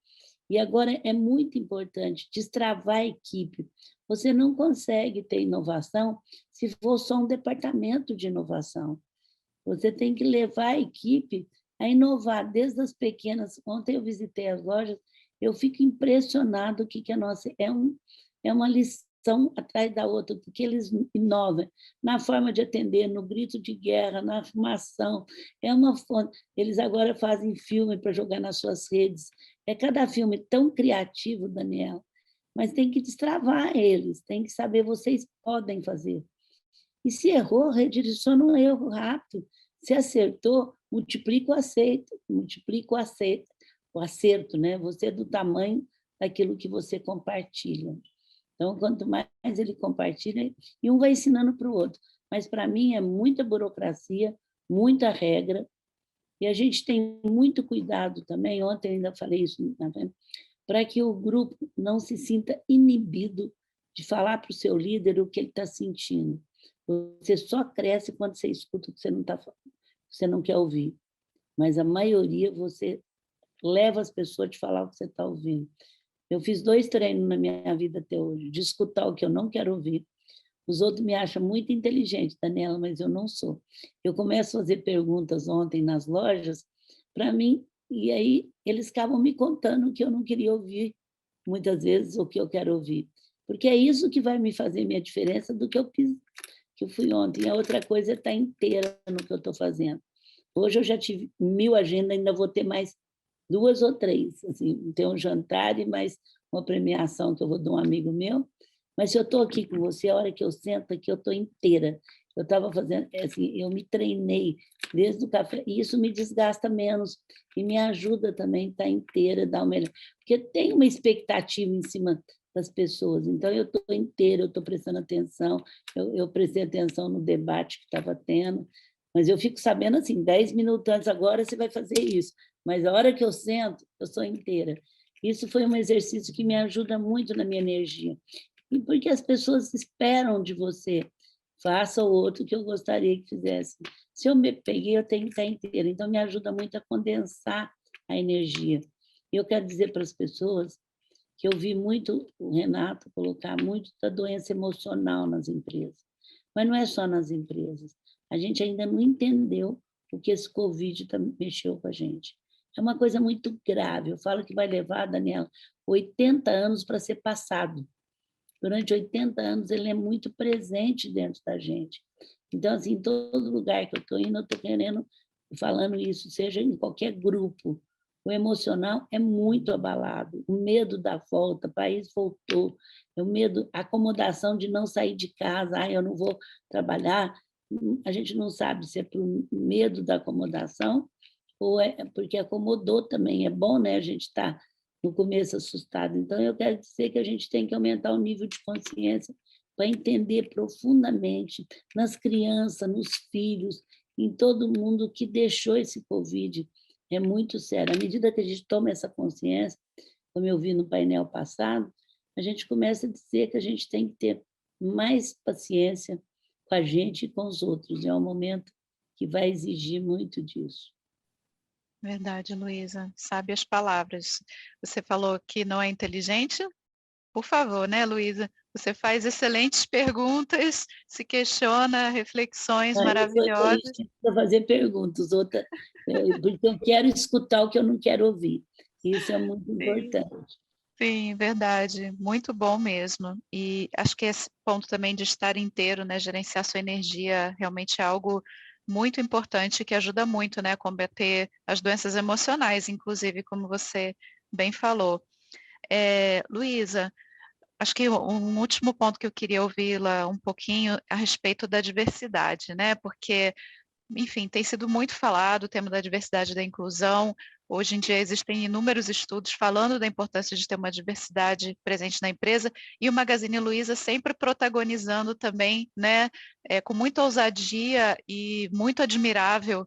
E agora é muito importante destravar a equipe. Você não consegue ter inovação se for só um departamento de inovação. Você tem que levar a equipe a inovar desde as pequenas. Ontem eu visitei as lojas, eu fico impressionado que a nossa é uma lição atrás da outra, porque eles inovam na forma de atender, no grito de guerra, na armação. Eles agora fazem filme para jogar nas suas redes. É cada filme tão criativo, Daniel, mas tem que destravar eles, tem que saber, vocês podem fazer. E se errou, redireciona um erro rápido. Se acertou, multiplica o acerto, né? Você é do tamanho daquilo que você compartilha. Então, quanto mais ele compartilha, e um vai ensinando para o outro. Mas, para mim, é muita burocracia, muita regra, e a gente tem muito cuidado também, ontem ainda falei isso, para que o grupo não se sinta inibido de falar para o seu líder o que ele está sentindo. Você só cresce quando você escuta o que você não quer ouvir. Mas a maioria, você leva as pessoas a falar o que você está ouvindo. Eu fiz 2 treinos na minha vida até hoje, de escutar o que eu não quero ouvir. Os outros me acham muito inteligente, Daniela, mas eu não sou. Eu começo a fazer perguntas ontem nas lojas, para mim, E aí eles acabam me contando o que eu não queria ouvir, muitas vezes, o que eu quero ouvir. Porque é isso que vai me fazer minha diferença do que eu fui ontem. A outra coisa é estar inteira no que eu estou fazendo. Hoje eu já tive 1000 agendas, ainda vou ter mais 2 ou 3. Assim, tem um jantar e mais uma premiação que eu vou dar um amigo meu. Mas se eu estou aqui com você, a hora que eu sento aqui, eu estou inteira. Eu estava fazendo, assim, eu me treinei desde o café, e isso me desgasta menos e me ajuda também a estar inteira, dar o melhor. Porque tem uma expectativa em cima das pessoas, então eu estou inteira, eu estou prestando atenção, eu prestei atenção no debate que estava tendo, mas eu fico sabendo assim, 10 minutos antes, agora você vai fazer isso, mas a hora que eu sento, eu sou inteira. Isso foi um exercício que me ajuda muito na minha energia, e porque as pessoas esperam de você, faça o outro que eu gostaria que fizesse. Se eu me peguei, eu tenho que estar inteira. Então, me ajuda muito a condensar a energia. Eu quero dizer para as pessoas que eu vi muito o Renato colocar muito da doença emocional nas empresas. Mas não é só nas empresas. A gente ainda não entendeu o que esse Covid mexeu com a gente. É uma coisa muito grave. Eu falo que vai levar, Daniela, 80 anos para ser passado. Durante 80 anos, ele é muito presente dentro da gente. Então, assim, em todo lugar que eu estou indo, eu estou querendo, falando isso, seja em qualquer grupo, o emocional é muito abalado. O medo da volta, o país voltou, o medo, a acomodação de não sair de casa, eu não vou trabalhar. A gente não sabe se é por medo da acomodação ou é porque acomodou também. É bom, né, a gente estar no começo assustado. Então, eu quero dizer que a gente tem que aumentar o nível de consciência para entender profundamente nas crianças, nos filhos, em todo mundo que deixou esse Covid. É muito sério. À medida que a gente toma essa consciência, como eu vi no painel passado, a gente começa a dizer que a gente tem que ter mais paciência com a gente e com os outros. É um momento que vai exigir muito disso. Verdade, Luísa. Sabe as palavras. Você falou que não é inteligente? Por favor, né, Luísa? Você faz excelentes perguntas, se questiona, reflexões maravilhosas. Para fazer perguntas, outra, porque eu quero escutar o que eu não quero ouvir. Isso é muito importante. Sim, verdade. Muito bom mesmo. E acho que esse ponto também de estar inteiro, né, gerenciar sua energia, realmente é algo muito importante que ajuda muito, né, a combater as doenças emocionais, inclusive, como você bem falou. Luísa, acho que um último ponto que eu queria ouvi-la um pouquinho a respeito da diversidade, né, porque, enfim, tem sido muito falado o tema da diversidade e da inclusão. Hoje em dia existem inúmeros estudos falando da importância de ter uma diversidade presente na empresa e o Magazine Luiza sempre protagonizando também, né, com muita ousadia e muito admirável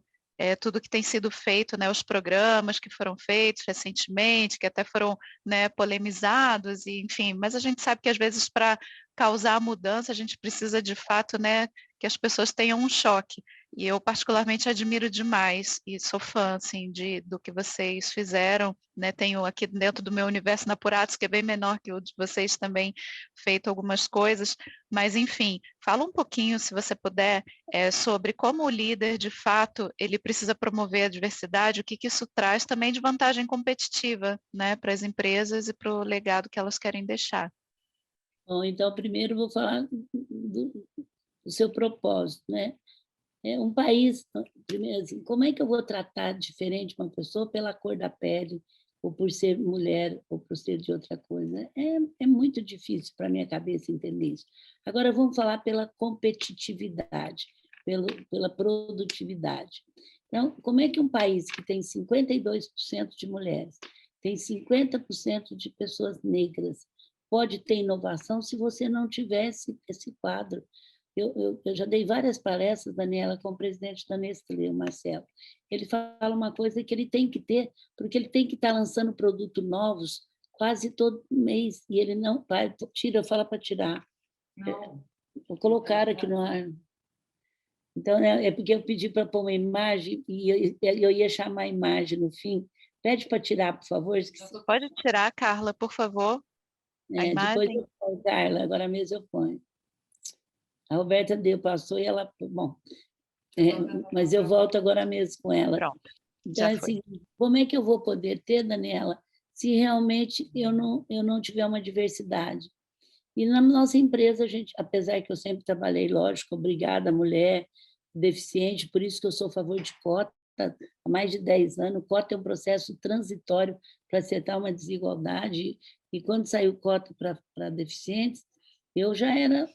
tudo que tem sido feito, né, os programas que foram feitos recentemente, que até foram, né, polemizados, e, enfim, mas a gente sabe que às vezes para causar a mudança a gente precisa de fato, né, que as pessoas tenham um choque. E eu particularmente admiro demais e sou fã, assim, do que vocês fizeram, né? Tenho aqui dentro do meu universo Napuratos, que é bem menor que o de vocês também, feito algumas coisas, mas enfim, fala um pouquinho, se você puder, sobre como o líder, de fato, ele precisa promover a diversidade, o que isso traz também de vantagem competitiva, né, para as empresas e para o legado que elas querem deixar. Bom, então, primeiro vou falar do seu propósito, né? É um país, primeiro assim, como é que eu vou tratar diferente uma pessoa pela cor da pele, ou por ser mulher, ou por ser de outra coisa? É muito difícil para a minha cabeça entender isso. Agora, vamos falar pela competitividade, pela produtividade. Então, como é que um país que tem 52% de mulheres, tem 50% de pessoas negras, pode ter inovação se você não tivesse esse quadro? Eu já dei várias palestras, Daniela, com o presidente da Nestlé, o Marcelo. Ele fala uma coisa que ele tem que ter, porque ele tem que estar lançando produtos novos quase todo mês, e ele não vai, fala para tirar. Não. Vou colocar aqui no ar. Então, é porque eu pedi para pôr uma imagem, e eu ia chamar a imagem no fim. Pede para tirar, por favor. Pode tirar, Carla, por favor, a imagem. Depois eu ponho, Carla, agora mesmo eu ponho. A Roberta passou e ela... Bom, mas eu volto agora mesmo com ela. Pronto. Então, assim, como é que eu vou poder ter, Daniela, se realmente eu não tiver uma diversidade? E na nossa empresa, a gente, apesar que eu sempre trabalhei, lógico, obrigada, mulher, deficiente, por isso que eu sou a favor de cota, há mais de 10 anos, cota é um processo transitório para acertar uma desigualdade, e quando saiu cota para deficientes, eu já era,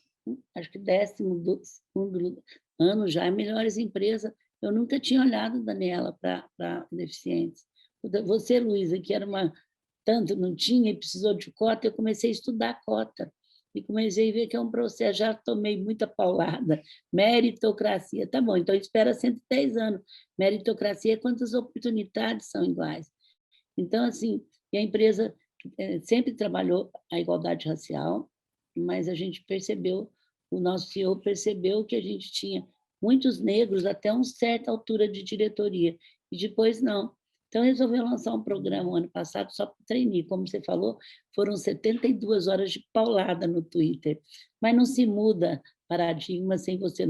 acho que 12º ano já, melhores empresas, eu nunca tinha olhado, Daniela, para deficientes. Você, Luísa, que era tanto não tinha e precisou de cota, eu comecei a estudar cota, e comecei a ver que é um processo, já tomei muita paulada, meritocracia, tá bom, então espera 110 anos, meritocracia é quantas oportunidades são iguais. Então, assim, a empresa sempre trabalhou a igualdade racial, mas a gente percebeu, o nosso CEO percebeu que a gente tinha muitos negros até uma certa altura de diretoria, e depois não. Então, resolveu lançar um programa ano passado só para trainee. Como você falou, foram 72 horas de paulada no Twitter. Mas não se muda paradigma sem você...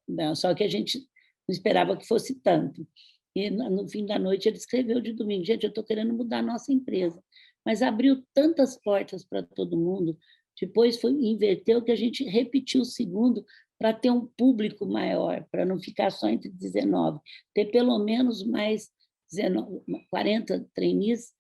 Não, só que a gente não esperava que fosse tanto. E, no fim da noite, ele escreveu de domingo, gente, eu estou querendo mudar a nossa empresa. Mas abriu tantas portas para todo mundo, depois inverteu que a gente repetiu o segundo para ter um público maior, para não ficar só entre 19, ter pelo menos mais 40 trainees,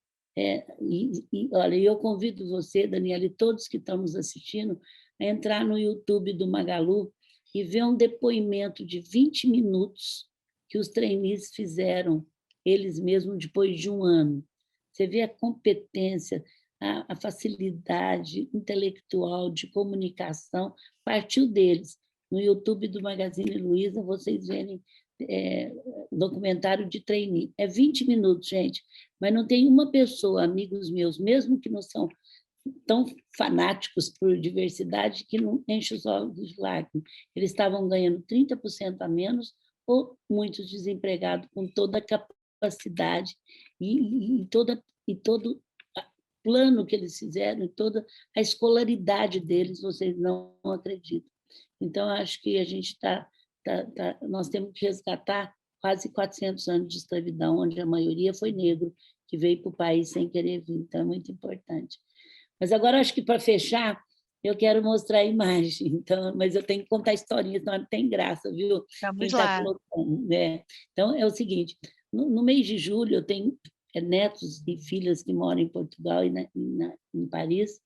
olha, eu convido você, Daniela, e todos que estão nos assistindo, a entrar no YouTube do Magalu e ver um depoimento de 20 minutos que os trainees fizeram, eles mesmos, depois de um ano. Você vê a competência, a facilidade intelectual de comunicação, partiu deles. No YouTube do Magazine Luiza, vocês verem documentário de trainee. É 20 minutos, gente, mas não tem uma pessoa, amigos meus, mesmo que não são tão fanáticos por diversidade, que não enche os olhos de lágrimas. Eles estavam ganhando 30% a menos ou muitos desempregados com toda a capacidade e todo plano que eles fizeram, e toda a escolaridade deles, vocês não acreditam. Então, acho que a gente nós temos que resgatar quase 400 anos de escravidão, onde a maioria foi negro, que veio para o país sem querer vir. Então, é muito importante. Mas agora, acho que para fechar, eu quero mostrar a imagem, então, mas eu tenho que contar a historinha, senão não tem graça, viu? Vamos lá. Colocando, né? Então, é o seguinte, no mês de julho, eu tenho netos e filhas que moram em Portugal e em Paris,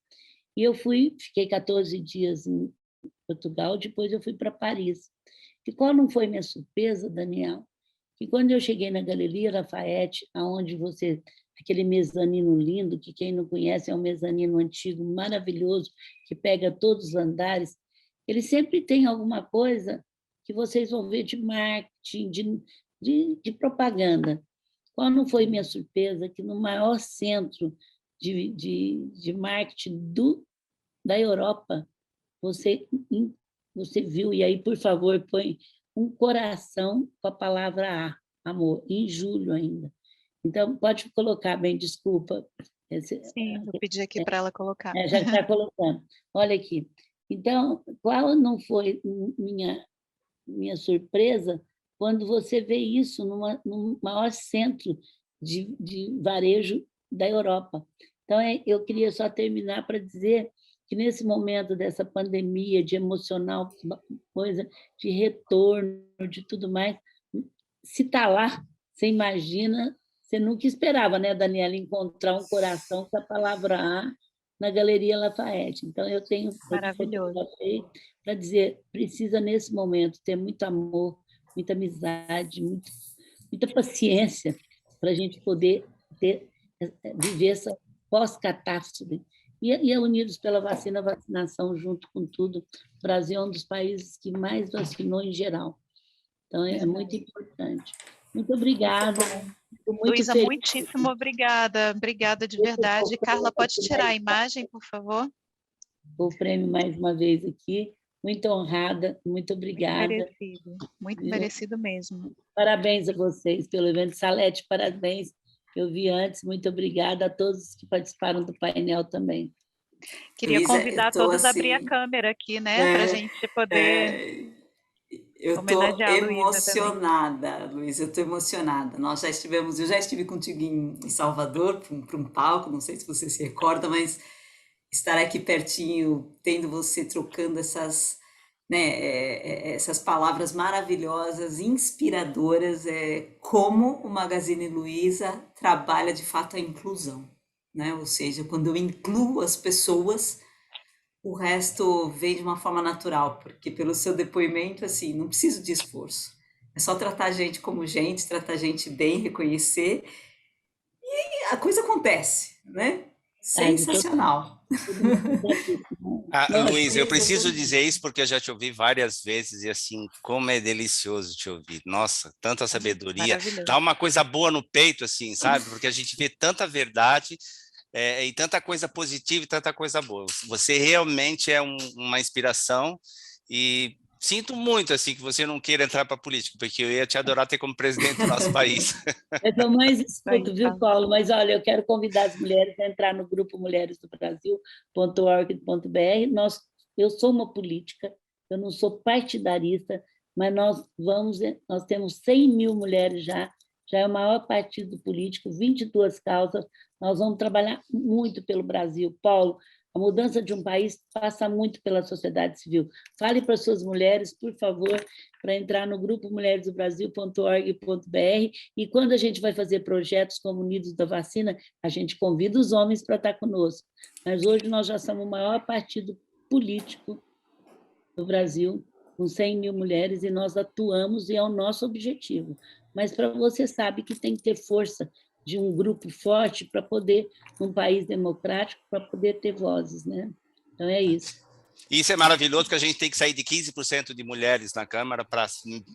e eu fiquei 14 dias em Portugal, depois eu fui para Paris. E qual não foi minha surpresa, Daniel? Que quando eu cheguei na Galeria Lafayette, aonde aquele mezanino lindo, que quem não conhece é um mezanino antigo, maravilhoso, que pega todos os andares, ele sempre tem alguma coisa que vocês vão ver de marketing, de propaganda. Qual não foi minha surpresa? Que no maior centro de marketing da Europa, você viu, e aí, por favor, põe um coração com a palavra A, amor, em julho ainda. Então, pode colocar, bem, desculpa. Sim, vou pedir aqui para ela colocar. Já está colocando. Olha aqui. Então, qual não foi minha surpresa quando você vê isso no maior centro de varejo da Europa? Então, eu queria só terminar para dizer que nesse momento dessa pandemia, de emocional, coisa de retorno, de tudo mais, se está lá, você imagina, você nunca esperava, né, Daniela, encontrar um coração com a palavra A na Galeria Lafayette. Então, eu tenho para dizer, precisa nesse momento ter muito amor, muita amizade, muita paciência para a gente poder viver essa pós-catástrofe. E a Unidos pela Vacinação, junto com tudo, o Brasil é um dos países que mais vacinou em geral. Então, é muito importante. Muito obrigada. Luísa, muitíssimo obrigada. Obrigada de verdade. Carla, pode tirar a imagem, por favor? O prêmio mais uma vez aqui. Muito honrada, muito obrigada. Muito merecido mesmo. Parabéns a vocês pelo evento. Salete, parabéns. Eu vi antes, muito obrigada a todos que participaram do painel também. Queria convidar todos a abrir a câmera aqui, né, para a gente poder... Eu estou Homenagear a Luísa também. emocionada, Luísa, eu estou emocionada. Eu já estive contigo em Salvador, para um palco, não sei se você se recorda, mas estar aqui pertinho, tendo você trocando essas, né, essas palavras maravilhosas, inspiradoras, como o Magazine Luiza trabalha de fato a inclusão, né? Ou seja, quando eu incluo as pessoas, o resto vem de uma forma natural, porque pelo seu depoimento, assim, não preciso de esforço. É só tratar a gente como gente, tratar a gente bem, reconhecer, e a coisa acontece, né? Sensacional. Luiz, eu preciso dizer isso porque eu já te ouvi várias vezes e assim, como é delicioso te ouvir. Nossa, tanta sabedoria. Dá uma coisa boa no peito, assim, sabe? Porque a gente vê tanta verdade e tanta coisa positiva e tanta coisa boa. Você realmente é uma inspiração e sinto muito assim que você não queira entrar para a política, porque eu ia te adorar ter como presidente do nosso país. É que eu mais escuto, viu, Paulo? Mas, olha, eu quero convidar as mulheres a entrar no grupo Mulheres do Brasil.org.br. Eu sou uma política, eu não sou partidarista, mas nós temos 100 mil mulheres já é o maior partido político, 22 causas, nós vamos trabalhar muito pelo Brasil. Paulo, a mudança de um país passa muito pela sociedade civil. Fale para suas mulheres, por favor, para entrar no grupo Mulheres do Brasil.org.br, e quando a gente vai fazer projetos como Unidos da Vacina, a gente convida os homens para estar conosco. Mas hoje nós já somos o maior partido político do Brasil, com 100 mil mulheres, e nós atuamos, e é o nosso objetivo. Mas para você sabe que tem que ter força de um grupo forte para poder, num país democrático, para poder ter vozes, né? Então é isso. Isso é maravilhoso, que a gente tem que sair de 15% de mulheres na Câmara para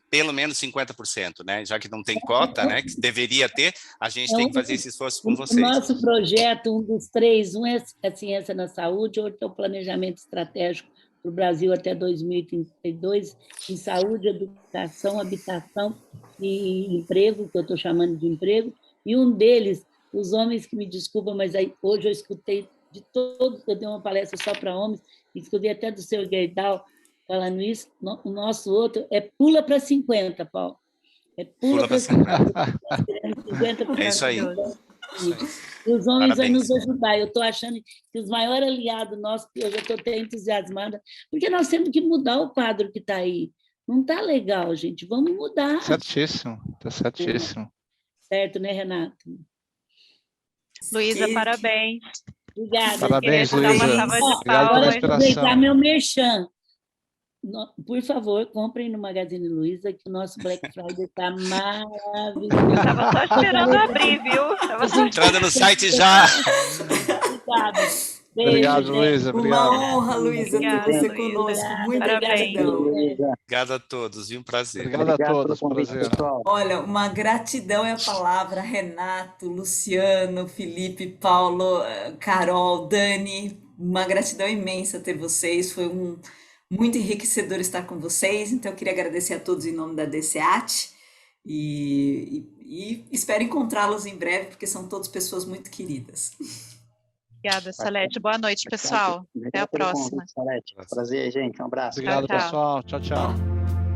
pelo menos 50%, né? Já que não tem cota, né? Que deveria ter, a gente tem que fazer esse esforço com vocês. O nosso projeto, um dos três, um é a ciência na saúde, outro é o planejamento estratégico para o Brasil até 2032, em saúde, educação, habitação e emprego, que eu estou chamando de emprego, e um deles, os homens, que me desculpam, mas aí, hoje eu escutei de todos, eu dei uma palestra só para homens, escutei até do seu Gerdau falando isso, o nosso outro é pula para 50, Paulo. É pula para 50. É isso aí. E os homens vão nos ajudar. Eu estou achando que os maiores aliados nossos, eu já estou até entusiasmada, porque nós temos que mudar o quadro que está aí. Não está legal, gente. Vamos mudar. Certíssimo, está certíssimo. Certo, né, Renato? Luísa, parabéns. Obrigada. Parabéns, Luísa. Obrigado pela inspiração. Aproveitar meu merchan. Por favor, comprem no Magazine Luiza, que o nosso Black Friday está maravilhoso. Estava só esperando abrir, viu? Entrando no site já. Obrigada. Beijo, obrigado, Luísa. Uma honra, Luísa, ter você conosco. Muito gratidão. Obrigado a todos, e um prazer. Obrigado a todos, prazer. Olha, uma gratidão é a palavra. Renato, Luciano, Felipe, Paulo, Carol, Dani, uma gratidão imensa ter vocês. Foi muito enriquecedor estar com vocês, então eu queria agradecer a todos em nome da DCAT e espero encontrá-los em breve, porque são todas pessoas muito queridas. Obrigada, Salete. Boa noite, pessoal. Até a próxima. Prazer, gente. Um abraço. Obrigado, pessoal. Tchau, tchau.